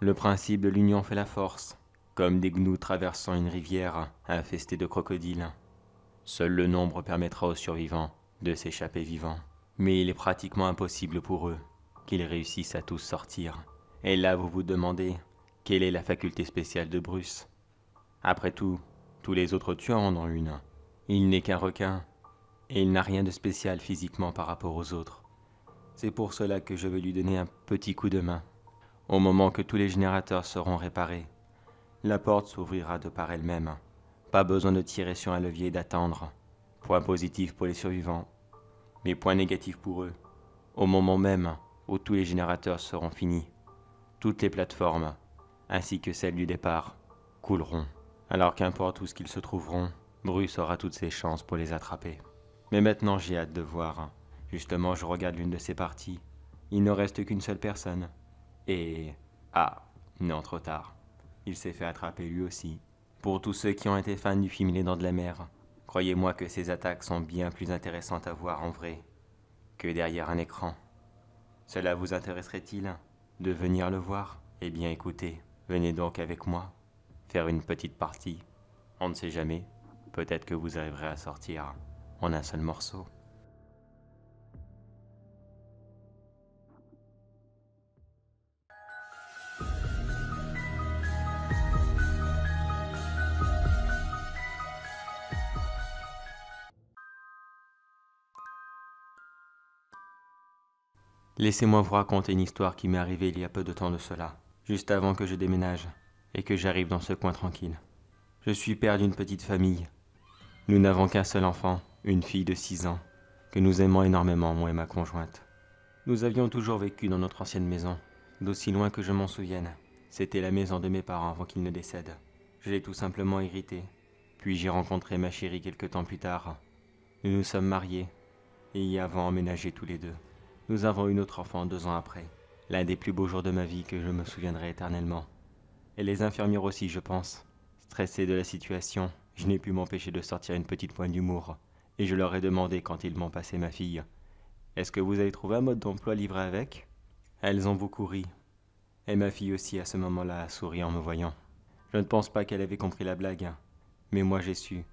Le principe de l'union fait la force, comme des gnous traversant une rivière infestée de crocodiles. Seul le nombre permettra aux survivants de s'échapper vivants. Mais il est pratiquement impossible pour eux qu'ils réussissent à tous sortir. Et là vous vous demandez, quelle est la faculté spéciale de Bruce? Après tout, tous les autres tueurs en ont une. Il n'est qu'un requin, et il n'a rien de spécial physiquement par rapport aux autres. C'est pour cela que je veux lui donner un petit coup de main. Au moment que tous les générateurs seront réparés, la porte s'ouvrira de par elle-même. Pas besoin de tirer sur un levier et d'attendre. Point positif pour les survivants, mais point négatif pour eux. Au moment même où tous les générateurs seront finis, toutes les plateformes, ainsi que celles du départ, couleront. Alors qu'importe où qu'ils se trouveront, Bruce aura toutes ses chances pour les attraper. Mais maintenant j'ai hâte de voir. Justement, je regarde l'une de ces parties. Il ne reste qu'une seule personne. Et... ah, non, trop tard. Il s'est fait attraper lui aussi. Pour tous ceux qui ont été fans du film Les Dents de la Mer, croyez-moi que ces attaques sont bien plus intéressantes à voir en vrai que derrière un écran. Cela vous intéresserait-il de venir le voir? Eh bien écoutez, venez donc avec moi, faire une petite partie. On ne sait jamais, peut-être que vous arriverez à sortir en un seul morceau. Laissez-moi vous raconter une histoire qui m'est arrivée il y a peu de temps de cela, juste avant que je déménage et que j'arrive dans ce coin tranquille. Je suis père d'une petite famille. Nous n'avons qu'un seul enfant, une fille de 6 ans, que nous aimons énormément, moi et ma conjointe. Nous avions toujours vécu dans notre ancienne maison, d'aussi loin que je m'en souvienne. C'était la maison de mes parents avant qu'ils ne décèdent. Je l'ai tout simplement hérité, puis j'ai rencontré ma chérie quelque temps plus tard. Nous nous sommes mariés et y avons emménagé tous les deux. Nous avons eu notre enfant 2 ans après, l'un des plus beaux jours de ma vie que je me souviendrai éternellement. Et les infirmières aussi, je pense. Stressé de la situation, je n'ai pu m'empêcher de sortir une petite pointe d'humour, et je leur ai demandé quand ils m'ont passé ma fille. Est-ce que vous avez trouvé un mode d'emploi livré avec ? Elles ont beaucoup ri, et ma fille aussi à ce moment-là a souri en me voyant. Je ne pense pas qu'elle avait compris la blague, mais moi j'ai su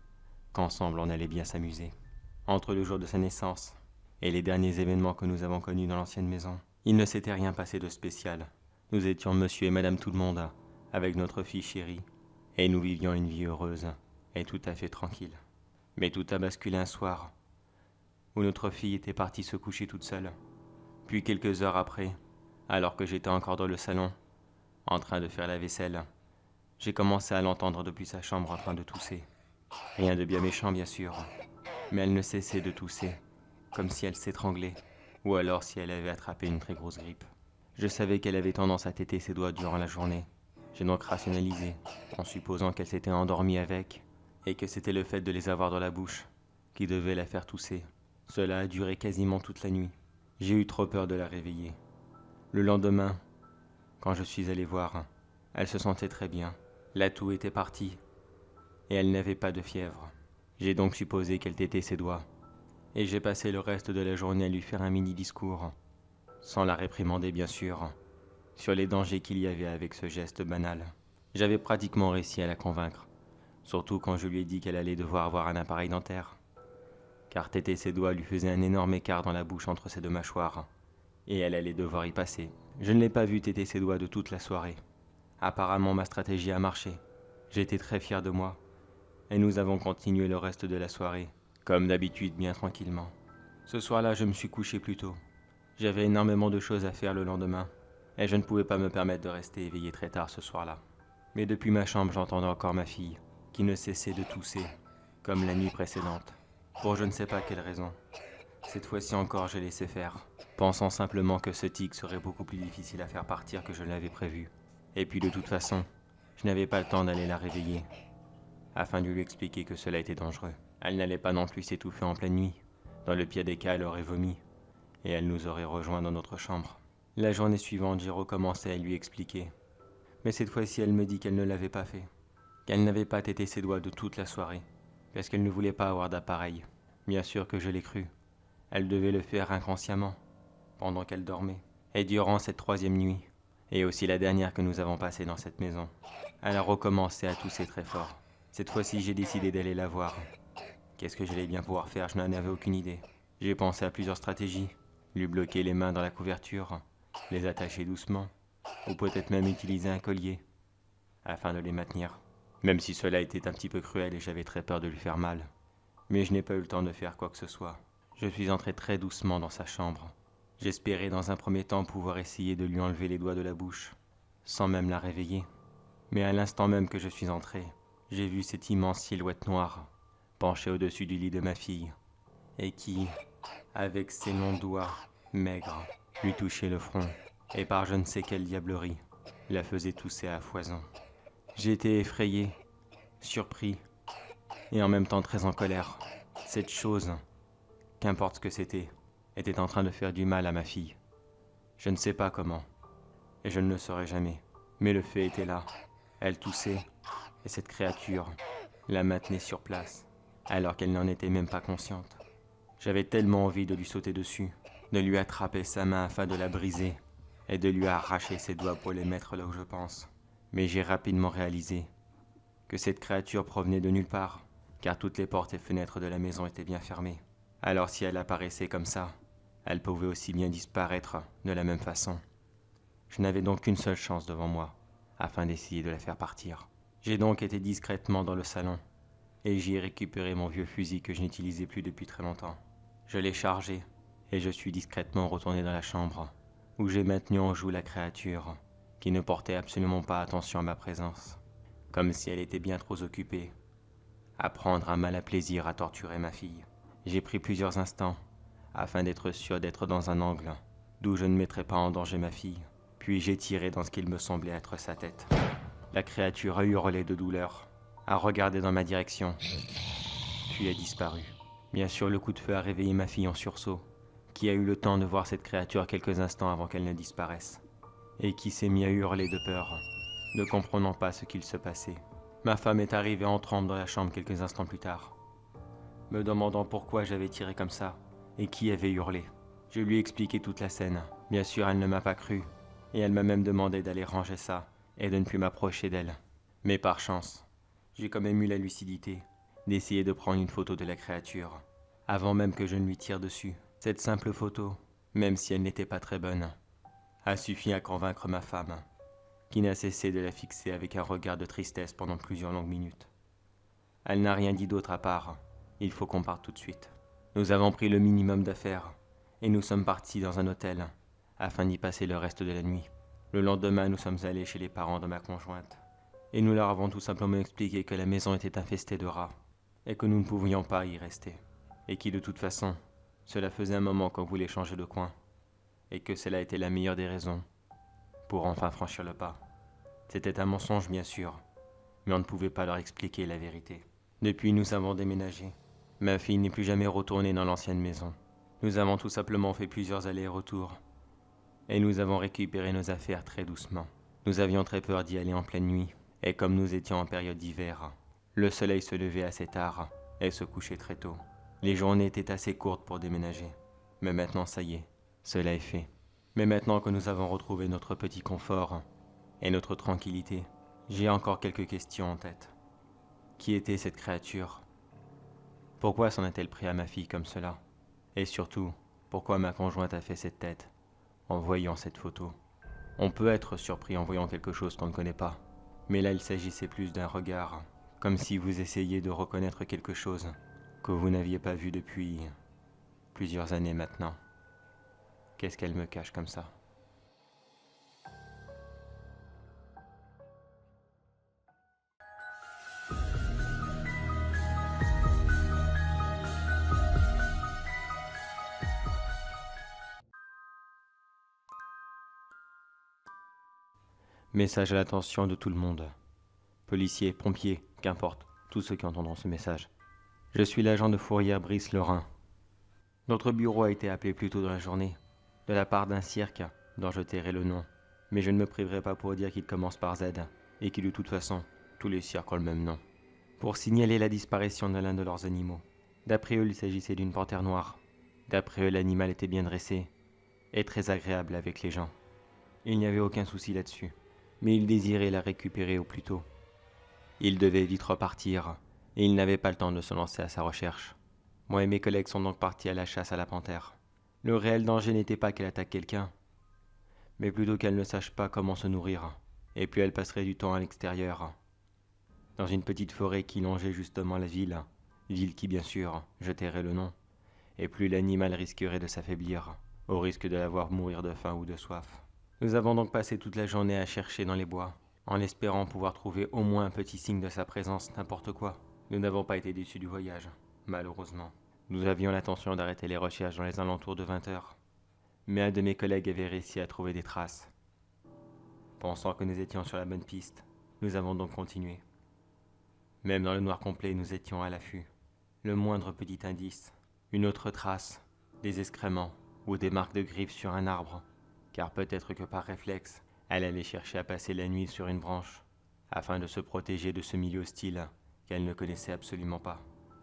qu'ensemble on allait bien s'amuser. Entre le jour de sa naissance et les derniers événements que nous avons connus dans l'ancienne maison, il ne s'était rien passé de spécial. Nous étions monsieur et madame tout le monde, avec notre fille chérie, et nous vivions une vie heureuse et tout à fait tranquille. Mais tout a basculé un soir, où notre fille était partie se coucher toute seule. Puis quelques heures après, alors que j'étais encore dans le salon, en train de faire la vaisselle, j'ai commencé à l'entendre depuis sa chambre en train de tousser. Rien de bien méchant bien sûr, mais elle ne cessait de tousser, comme si elle s'étranglait, ou alors si elle avait attrapé une très grosse grippe. Je savais qu'elle avait tendance à téter ses doigts durant la journée. J'ai donc rationalisé, en supposant qu'elle s'était endormie avec, et que c'était le fait de les avoir dans la bouche qui devait la faire tousser. Cela a duré quasiment toute la nuit. J'ai eu trop peur de la réveiller. Le lendemain, quand je suis allé voir, elle se sentait très bien. La toux était partie, et elle n'avait pas de fièvre. J'ai donc supposé qu'elle tétait ses doigts, et j'ai passé le reste de la journée à lui faire un mini-discours, sans la réprimander bien sûr, sur les dangers qu'il y avait avec ce geste banal. J'avais pratiquement réussi à la convaincre, surtout quand je lui ai dit qu'elle allait devoir avoir un appareil dentaire, car téter ses doigts lui faisait un énorme écart dans la bouche entre ses deux mâchoires, et elle allait devoir y passer. Je ne l'ai pas vue téter ses doigts de toute la soirée. Apparemment ma stratégie a marché. J'étais très fier de moi, et nous avons continué le reste de la soirée, comme d'habitude bien tranquillement. Ce soir-là, je me suis couché plus tôt. J'avais énormément de choses à faire le lendemain, et je ne pouvais pas me permettre de rester éveillé très tard ce soir-là. Mais depuis ma chambre, j'entendais encore ma fille, qui ne cessait de tousser, comme la nuit précédente. Pour je ne sais pas quelle raison. Cette fois-ci encore, j'ai laissé faire, pensant simplement que ce tic serait beaucoup plus difficile à faire partir que je l'avais prévu. Et puis de toute façon, je n'avais pas le temps d'aller la réveiller, afin de lui expliquer que cela était dangereux. Elle n'allait pas non plus s'étouffer en pleine nuit. Dans le pire des cas, elle aurait vomi, et elle nous aurait rejoints dans notre chambre. La journée suivante, j'ai recommencé à lui expliquer. Mais cette fois-ci, elle me dit qu'elle ne l'avait pas fait, qu'elle n'avait pas tété ses doigts de toute la soirée, parce qu'elle ne voulait pas avoir d'appareil. Bien sûr que je l'ai cru. Elle devait le faire inconsciemment, pendant qu'elle dormait. Et durant cette 3e nuit, et aussi la dernière que nous avons passée dans cette maison, elle a recommencé à tousser très fort. Cette fois-ci, j'ai décidé d'aller la voir. Qu'est-ce que j'allais bien pouvoir faire? Je n'en avais aucune idée. J'ai pensé à plusieurs stratégies. Lui bloquer les mains dans la couverture, les attacher doucement, ou peut-être même utiliser un collier, afin de les maintenir. Même si cela était un petit peu cruel et j'avais très peur de lui faire mal. Mais je n'ai pas eu le temps de faire quoi que ce soit. Je suis entré très doucement dans sa chambre. J'espérais dans un premier temps pouvoir essayer de lui enlever les doigts de la bouche, sans même la réveiller. Mais à l'instant même que je suis entré, j'ai vu cette immense silhouette noire, penchée au-dessus du lit de ma fille, et qui, avec ses longs doigts maigres, lui touchait le front, et par je ne sais quelle diablerie, la faisait tousser à foison. J'ai été effrayé, surpris, et en même temps très en colère. Cette chose, qu'importe ce que c'était, était en train de faire du mal à ma fille. Je ne sais pas comment, et je ne le saurai jamais, mais le fait était là. Elle toussait, et cette créature la maintenait sur place, alors qu'elle n'en était même pas consciente. J'avais tellement envie de lui sauter dessus, de lui attraper sa main afin de la briser, et de lui arracher ses doigts pour les mettre là où je pense. Mais j'ai rapidement réalisé que cette créature provenait de nulle part, car toutes les portes et fenêtres de la maison étaient bien fermées. Alors si elle apparaissait comme ça, elle pouvait aussi bien disparaître de la même façon. Je n'avais donc qu'une seule chance devant moi, afin d'essayer de la faire partir. J'ai donc été discrètement dans le salon, et j'y ai récupéré mon vieux fusil que je n'utilisais plus depuis très longtemps. Je l'ai chargé, et je suis discrètement retourné dans la chambre, où j'ai maintenu en joue la créature, qui ne portait absolument pas attention à ma présence, comme si elle était bien trop occupée à prendre un malin plaisir à torturer ma fille. J'ai pris plusieurs instants, afin d'être sûr d'être dans un angle, d'où je ne mettrais pas en danger ma fille, puis j'ai tiré dans ce qu'il me semblait être sa tête. La créature a hurlé de douleur, a regardé dans ma direction, puis a disparu. Bien sûr, le coup de feu a réveillé ma fille en sursaut, qui a eu le temps de voir cette créature quelques instants avant qu'elle ne disparaisse, et qui s'est mis à hurler de peur, ne comprenant pas ce qu'il se passait. Ma femme est arrivée en trempe dans la chambre quelques instants plus tard, me demandant pourquoi j'avais tiré comme ça, et qui avait hurlé. Je lui ai expliqué toute la scène. Bien sûr, elle ne m'a pas cru, et elle m'a même demandé d'aller ranger ça, et de ne plus m'approcher d'elle. Mais par chance, j'ai quand même eu la lucidité d'essayer de prendre une photo de la créature, avant même que je ne lui tire dessus. Cette simple photo, même si elle n'était pas très bonne, a suffi à convaincre ma femme, qui n'a cessé de la fixer avec un regard de tristesse pendant plusieurs longues minutes. Elle n'a rien dit d'autre à part « Il faut qu'on parte tout de suite ». Nous avons pris le minimum d'affaires, et nous sommes partis dans un hôtel, afin d'y passer le reste de la nuit. Le lendemain, nous sommes allés chez les parents de ma conjointe, et nous leur avons tout simplement expliqué que la maison était infestée de rats, et que nous ne pouvions pas y rester, et qui de toute façon, cela faisait un moment qu'on voulait changer de coin, et que cela était la meilleure des raisons pour enfin franchir le pas. C'était un mensonge bien sûr, mais on ne pouvait pas leur expliquer la vérité. Depuis, nous avons déménagé. Ma fille n'est plus jamais retournée dans l'ancienne maison. Nous avons tout simplement fait plusieurs allers-retours, et nous avons récupéré nos affaires très doucement. Nous avions très peur d'y aller en pleine nuit, et comme nous étions en période d'hiver, le soleil se levait assez tard et se couchait très tôt. Les journées étaient assez courtes pour déménager, mais maintenant ça y est, cela est fait. Mais maintenant que nous avons retrouvé notre petit confort et notre tranquillité, j'ai encore quelques questions en tête. Qui était cette créature? Pourquoi s'en est-elle pris à ma fille comme cela? Et surtout, pourquoi ma conjointe a fait cette tête en voyant cette photo? On peut être surpris en voyant quelque chose qu'on ne connaît pas, mais là il s'agissait plus d'un regard, comme si vous essayiez de reconnaître quelque chose que vous n'aviez pas vu depuis plusieurs années maintenant. Qu'est-ce qu'elle me cache comme ça? Message à l'attention de tout le monde. Policiers, pompiers, qu'importe, tous ceux qui entendront ce message. Je suis l'agent de fourrière Brice Lorrain. Notre bureau a été appelé plus tôt dans la journée, de la part d'un cirque dont je tairai le nom. Mais je ne me priverai pas pour dire qu'il commence par Z, et qui de toute façon, tous les cirques ont le même nom. Pour signaler la disparition de l'un de leurs animaux. D'après eux, il s'agissait d'une panthère noire. D'après eux, l'animal était bien dressé, et très agréable avec les gens. Il n'y avait aucun souci là-dessus, mais ils désiraient la récupérer au plus tôt. Ils devaient vite repartir, et ils n'avaient pas le temps de se lancer à sa recherche. Moi et mes collègues sont donc partis à la chasse à la panthère. Le réel danger n'était pas qu'elle attaque quelqu'un, mais plutôt qu'elle ne sache pas comment se nourrir, et puis elle passerait du temps à l'extérieur, dans une petite forêt qui longeait justement la ville qui bien sûr, je tairai le nom, et plus l'animal risquerait de s'affaiblir, au risque de la voir mourir de faim ou de soif. Nous avons donc passé toute la journée à chercher dans les bois, en espérant pouvoir trouver au moins un petit signe de sa présence, n'importe quoi. Nous n'avons pas été déçus du voyage, malheureusement. Nous avions l'intention d'arrêter les recherches dans les alentours de 20 heures, mais un de mes collègues avait réussi à trouver des traces. Pensant que nous étions sur la bonne piste, nous avons donc continué. Même dans le noir complet, nous étions à l'affût. Le moindre petit indice, une autre trace, des excréments ou des marques de griffes sur un arbre, car peut-être que par réflexe, elle allait chercher à passer la nuit sur une branche, afin de se protéger de ce milieu hostile qu'elle ne connaissait absolument pas.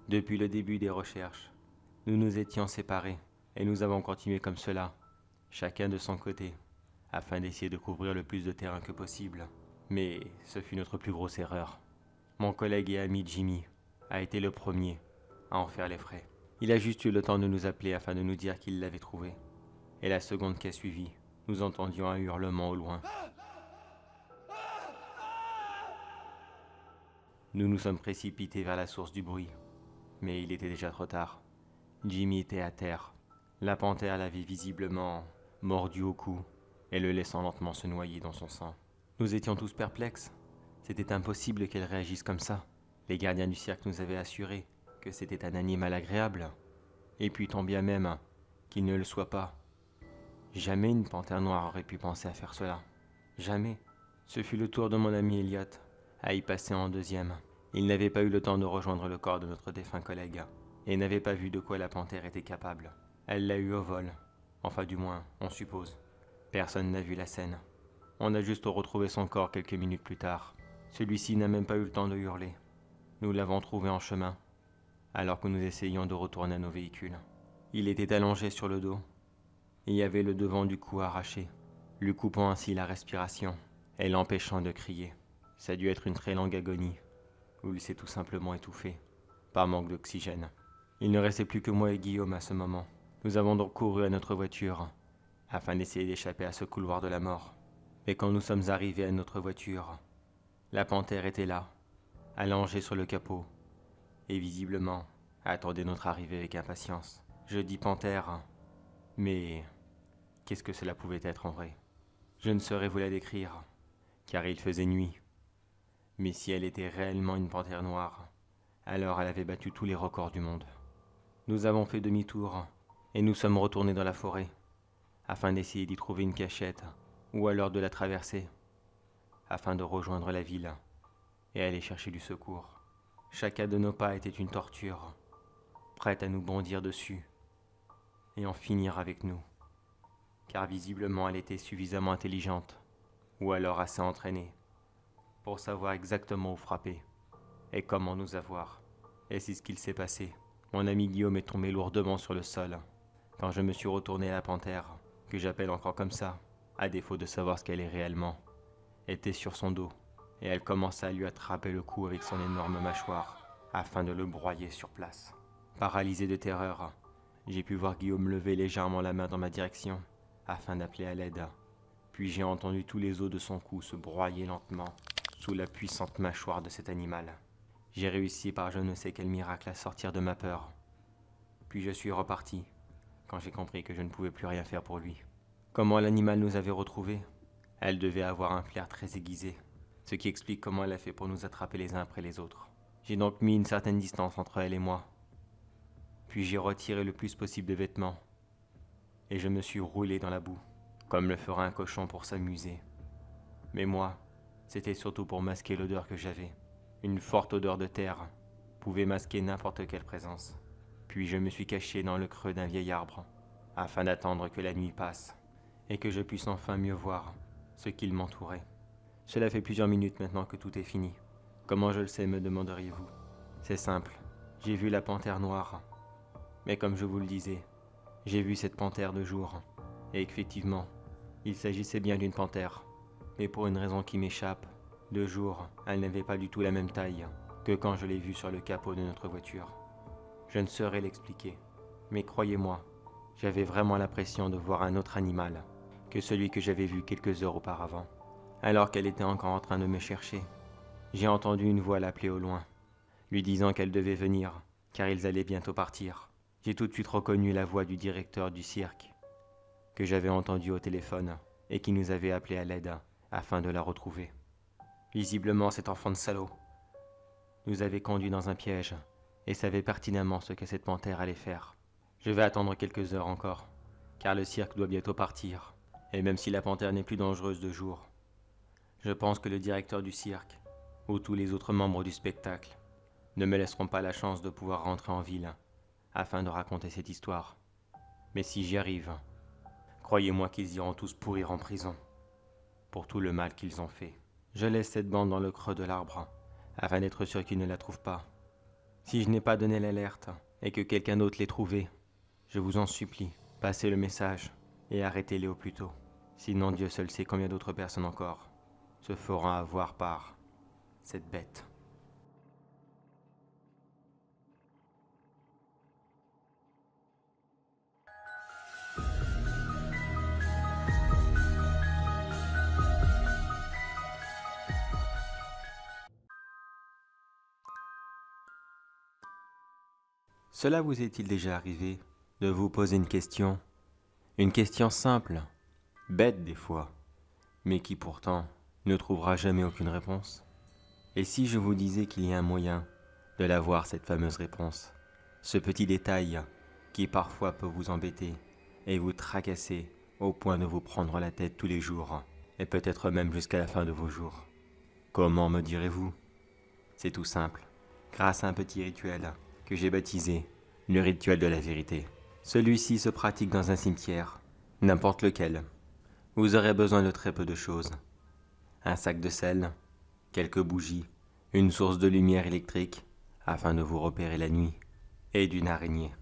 Depuis le début des recherches, nous nous étions séparés, et nous avons continué comme cela, chacun de son côté, afin d'essayer de couvrir le plus de terrain que possible. Mais ce fut notre plus grosse erreur. Mon collègue et ami Jimmy a été le premier à en faire les frais. Il a juste eu le temps de nous appeler afin de nous dire qu'il l'avait trouvé. Et la seconde qui a suivi, nous entendions un hurlement au loin. Nous nous sommes précipités vers la source du bruit, mais il était déjà trop tard. Jimmy était à terre. La panthère l'avait visiblement mordu au cou et le laissant lentement se noyer dans son sang. Nous étions tous perplexes. C'était impossible qu'elle réagisse comme ça. Les gardiens du cirque nous avaient assuré que c'était un animal agréable. Et puis tant bien même qu'il ne le soit pas. Jamais une panthère noire aurait pu penser à faire cela. Jamais. Ce fut le tour de mon ami Elliot à y passer en deuxième. Il n'avait pas eu le temps de rejoindre le corps de notre défunt collègue et n'avait pas vu de quoi la panthère était capable. Elle l'a eu au vol. Enfin du moins, on suppose. Personne n'a vu la scène. On a juste retrouvé son corps quelques minutes plus tard. Celui-ci n'a même pas eu le temps de hurler. Nous l'avons trouvé en chemin, alors que nous essayions de retourner à nos véhicules. Il était allongé sur le dos, et il y avait le devant du cou arraché, lui coupant ainsi la respiration et l'empêchant de crier. Ça a dû être une très longue agonie, où il s'est tout simplement étouffé, par manque d'oxygène. Il ne restait plus que moi et Guillaume à ce moment. Nous avons donc couru à notre voiture, afin d'essayer d'échapper à ce couloir de la mort. Mais quand nous sommes arrivés à notre voiture, la panthère était là, allongée sur le capot, et visiblement attendait notre arrivée avec impatience. Je dis panthère, mais qu'est-ce que cela pouvait être en vrai? Je ne saurais vous la décrire, car il faisait nuit. Mais si elle était réellement une panthère noire, alors elle avait battu tous les records du monde. Nous avons fait demi-tour, et nous sommes retournés dans la forêt, afin d'essayer d'y trouver une cachette, ou alors de la traverser, afin de rejoindre la ville et aller chercher du secours. Chacun de nos pas était une torture, prête à nous bondir dessus et en finir avec nous, car visiblement elle était suffisamment intelligente, ou alors assez entraînée, pour savoir exactement où frapper et comment nous avoir. Et c'est ce qu'il s'est passé. Mon ami Guillaume est tombé lourdement sur le sol, quand je me suis retourné à la panthère, que j'appelle encore comme ça, à défaut de savoir ce qu'elle est réellement, était sur son dos, et elle commença à lui attraper le cou avec son énorme mâchoire, afin de le broyer sur place. Paralysé de terreur, j'ai pu voir Guillaume lever légèrement la main dans ma direction, afin d'appeler à l'aide. Puis j'ai entendu tous les os de son cou se broyer lentement, sous la puissante mâchoire de cet animal. J'ai réussi par je ne sais quel miracle à sortir de ma peur. Puis je suis reparti, quand j'ai compris que je ne pouvais plus rien faire pour lui. Comment l'animal nous avait retrouvés? Elle devait avoir un flair très aiguisé, ce qui explique comment elle a fait pour nous attraper les uns après les autres. J'ai donc mis une certaine distance entre elle et moi. Puis j'ai retiré le plus possible de vêtements, et je me suis roulé dans la boue, comme le ferait un cochon pour s'amuser. Mais moi, c'était surtout pour masquer l'odeur que j'avais. Une forte odeur de terre pouvait masquer n'importe quelle présence. Puis je me suis caché dans le creux d'un vieil arbre, afin d'attendre que la nuit passe, et que je puisse enfin mieux voir ce qu'il m'entourait. Cela fait plusieurs minutes maintenant que tout est fini. Comment je le sais, me demanderiez-vous? C'est simple, j'ai vu la panthère noire. Mais comme je vous le disais, j'ai vu cette panthère de jour, et effectivement, il s'agissait bien d'une panthère. Mais pour une raison qui m'échappe, de jour, elle n'avait pas du tout la même taille que quand je l'ai vue sur le capot de notre voiture. Je ne saurais l'expliquer, mais croyez-moi, j'avais vraiment l'impression de voir un autre animal que celui que j'avais vu quelques heures auparavant. Alors qu'elle était encore en train de me chercher, j'ai entendu une voix l'appeler au loin, lui disant qu'elle devait venir, car ils allaient bientôt partir. J'ai tout de suite reconnu la voix du directeur du cirque, que j'avais entendu au téléphone et qui nous avait appelé à l'aide afin de la retrouver. Visiblement, cet enfant de salaud nous avait conduits dans un piège et savait pertinemment ce que cette panthère allait faire. Je vais attendre quelques heures encore, car le cirque doit bientôt partir, et même si la panthère n'est plus dangereuse de jour, je pense que le directeur du cirque, ou tous les autres membres du spectacle, ne me laisseront pas la chance de pouvoir rentrer en ville, afin de raconter cette histoire. Mais si j'y arrive, croyez-moi qu'ils iront tous pourrir en prison, pour tout le mal qu'ils ont fait. Je laisse cette bande dans le creux de l'arbre, afin d'être sûr qu'ils ne la trouvent pas. Si je n'ai pas donné l'alerte, et que quelqu'un d'autre l'ait trouvée, je vous en supplie, passez le message, et arrêtez-les au plus tôt. Sinon Dieu seul sait combien d'autres personnes encore se feront avoir par cette bête. Cela vous est-il déjà arrivé de vous poser une question simple, bête des fois, mais qui pourtant ne trouvera jamais aucune réponse? Et si je vous disais qu'il y a un moyen de l'avoir, cette fameuse réponse, ce petit détail qui parfois peut vous embêter et vous tracasser au point de vous prendre la tête tous les jours, et peut-être même jusqu'à la fin de vos jours? Comment, me direz-vous? C'est tout simple, grâce à un petit rituel que j'ai baptisé le rituel de la vérité. Celui-ci se pratique dans un cimetière, n'importe lequel. Vous aurez besoin de très peu de choses. Un sac de sel, quelques bougies, une source de lumière électrique afin de vous repérer la nuit, et d'une araignée.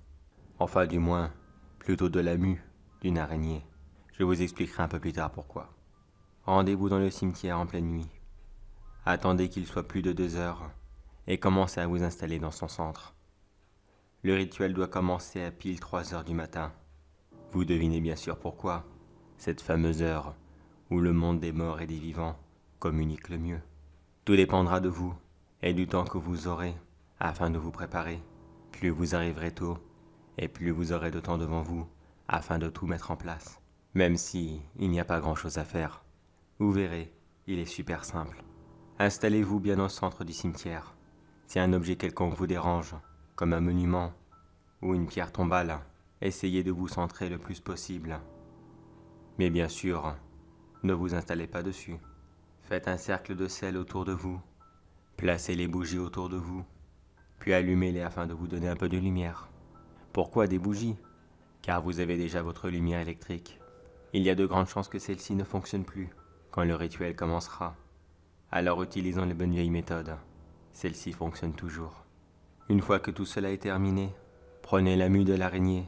Enfin du moins, plutôt de la mue d'une araignée. Je vous expliquerai un peu plus tard pourquoi. Rendez-vous dans le cimetière en pleine nuit. Attendez qu'il soit plus de 2 heures et commencez à vous installer dans son centre. Le rituel doit commencer à pile 3 heures du matin. Vous devinez bien sûr pourquoi. Cette fameuse heure où le monde des morts et des vivants communique le mieux. Tout dépendra de vous et du temps que vous aurez afin de vous préparer. Plus vous arriverez tôt et plus vous aurez de temps devant vous afin de tout mettre en place. Même si il n'y a pas grand-chose à faire. Vous verrez, il est super simple. Installez-vous bien au centre du cimetière. Si un objet quelconque vous dérange, comme un monument ou une pierre tombale, essayez de vous centrer le plus possible. Mais bien sûr, ne vous installez pas dessus. Faites un cercle de sel autour de vous. Placez les bougies autour de vous, puis allumez-les afin de vous donner un peu de lumière. Pourquoi des bougies? Car vous avez déjà votre lumière électrique. Il y a de grandes chances que celle-ci ne fonctionne plus quand le rituel commencera. Alors utilisons les bonnes vieilles méthodes. Celle-ci fonctionne toujours. Une fois que tout cela est terminé, prenez la mue de l'araignée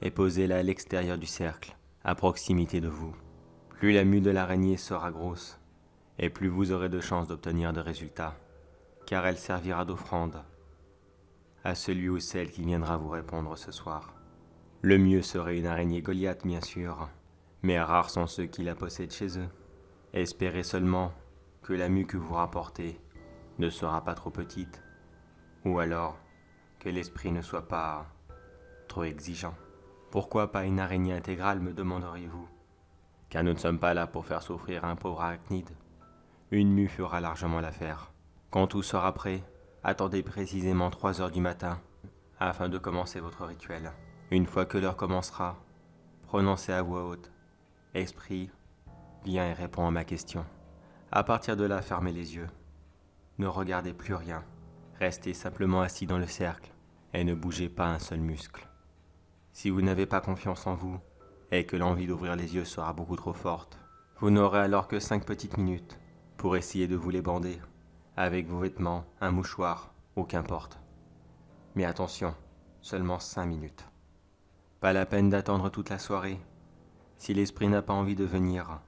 et posez-la à l'extérieur du cercle, à proximité de vous. Plus la mue de l'araignée sera grosse, et plus vous aurez de chances d'obtenir de résultats, car elle servira d'offrande à celui ou celle qui viendra vous répondre ce soir. Le mieux serait une araignée Goliath, bien sûr, mais rares sont ceux qui la possèdent chez eux. Espérez seulement que la mue que vous rapportez ne sera pas trop petite, ou alors que l'esprit ne soit pas trop exigeant. Pourquoi pas une araignée intégrale, me demanderiez-vous? Car nous ne sommes pas là pour faire souffrir un pauvre arachnide. Une mue fera largement l'affaire. Quand tout sera prêt, attendez précisément 3 heures du matin afin de commencer votre rituel. Une fois que l'heure commencera, prononcez à voix haute: Esprit, viens et réponds à ma question. À partir de là, fermez les yeux. Ne regardez plus rien. Restez simplement assis dans le cercle et ne bougez pas un seul muscle. Si vous n'avez pas confiance en vous et que l'envie d'ouvrir les yeux sera beaucoup trop forte, vous n'aurez alors que 5 petites minutes pour essayer de vous les bander avec vos vêtements, un mouchoir ou qu'importe. Mais attention, seulement 5 minutes. Pas la peine d'attendre toute la soirée. Si l'esprit n'a pas envie de venir,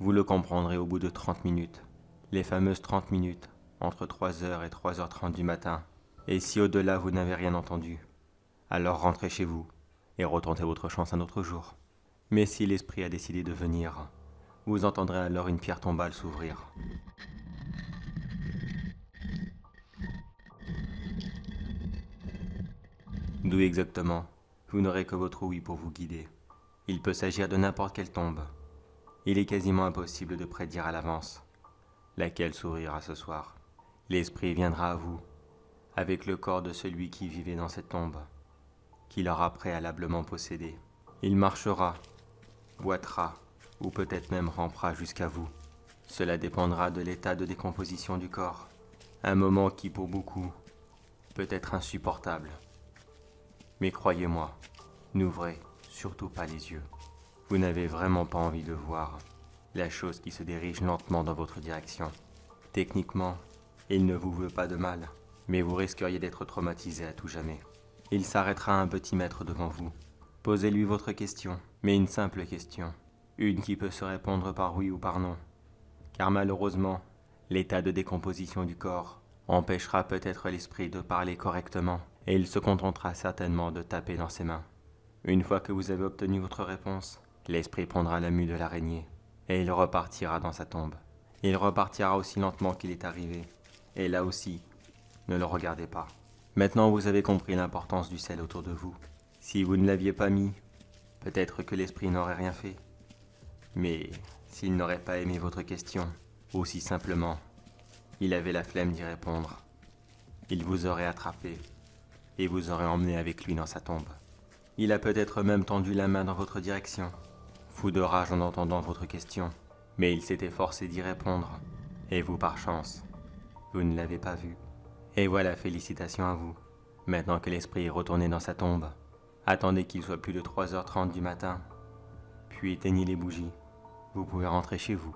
vous le comprendrez au bout de 30 minutes. Les fameuses 30 minutes entre 3h et 3h30 du matin. Et si au-delà vous n'avez rien entendu, alors rentrez chez vous et retentez votre chance un autre jour. Mais si l'esprit a décidé de venir, vous entendrez alors une pierre tombale s'ouvrir. D'où exactement, vous n'aurez que votre ouïe pour vous guider. Il peut s'agir de n'importe quelle tombe. Il est quasiment impossible de prédire à l'avance laquelle s'ouvrira ce soir. L'esprit viendra à vous, avec le corps de celui qui vivait dans cette tombe, qu'il aura préalablement possédé. Il marchera, boitera, ou peut-être même rampera jusqu'à vous. Cela dépendra de l'état de décomposition du corps. Un moment qui, pour beaucoup, peut être insupportable. Mais croyez-moi, n'ouvrez surtout pas les yeux. Vous n'avez vraiment pas envie de voir la chose qui se dirige lentement dans votre direction. Techniquement, il ne vous veut pas de mal, mais vous risqueriez d'être traumatisé à tout jamais. Il s'arrêtera à un petit mètre devant vous. Posez-lui votre question, mais une simple question. Une qui peut se répondre par oui ou par non. Car malheureusement, l'état de décomposition du corps empêchera peut-être l'esprit de parler correctement, et il se contentera certainement de taper dans ses mains. Une fois que vous avez obtenu votre réponse, l'esprit prendra la mue de l'araignée, et il repartira dans sa tombe. Il repartira aussi lentement qu'il est arrivé, et là aussi, ne le regardez pas. Maintenant vous avez compris l'importance du sel autour de vous. Si vous ne l'aviez pas mis, peut-être que l'esprit n'aurait rien fait. Mais s'il n'aurait pas aimé votre question, ou si simplement, il avait la flemme d'y répondre, il vous aurait attrapé et vous aurait emmené avec lui dans sa tombe. Il a peut-être même tendu la main dans votre direction, fou de rage en entendant votre question, mais il s'est efforcé d'y répondre, et vous par chance, vous ne l'avez pas vu. Et voilà, félicitations à vous. Maintenant que l'esprit est retourné dans sa tombe, attendez qu'il soit plus de 3h30 du matin, puis éteignez les bougies. Vous pouvez rentrer chez vous.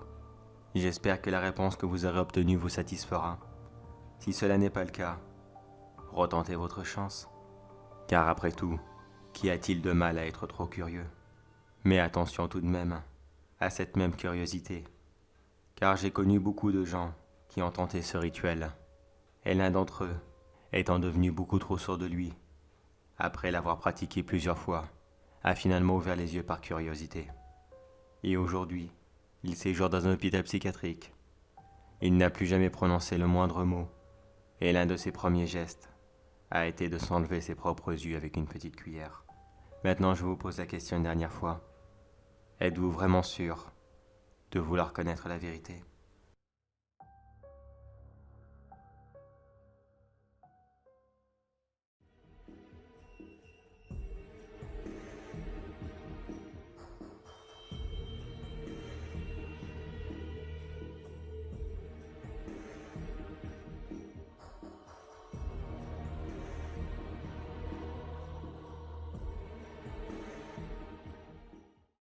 J'espère que la réponse que vous aurez obtenue vous satisfera. Si cela n'est pas le cas, retentez votre chance. Car après tout, qu'y a-t-il de mal à être trop curieux? Mais attention tout de même à cette même curiosité, car j'ai connu beaucoup de gens qui ont tenté ce rituel, et l'un d'entre eux, étant devenu beaucoup trop sourd de lui, après l'avoir pratiqué plusieurs fois, a finalement ouvert les yeux par curiosité. Et aujourd'hui, il séjourne dans un hôpital psychiatrique. Il n'a plus jamais prononcé le moindre mot, et l'un de ses premiers gestes a été de s'enlever ses propres yeux avec une petite cuillère. Maintenant, je vous pose la question une dernière fois. Êtes-vous vraiment sûr de vouloir connaître la vérité ?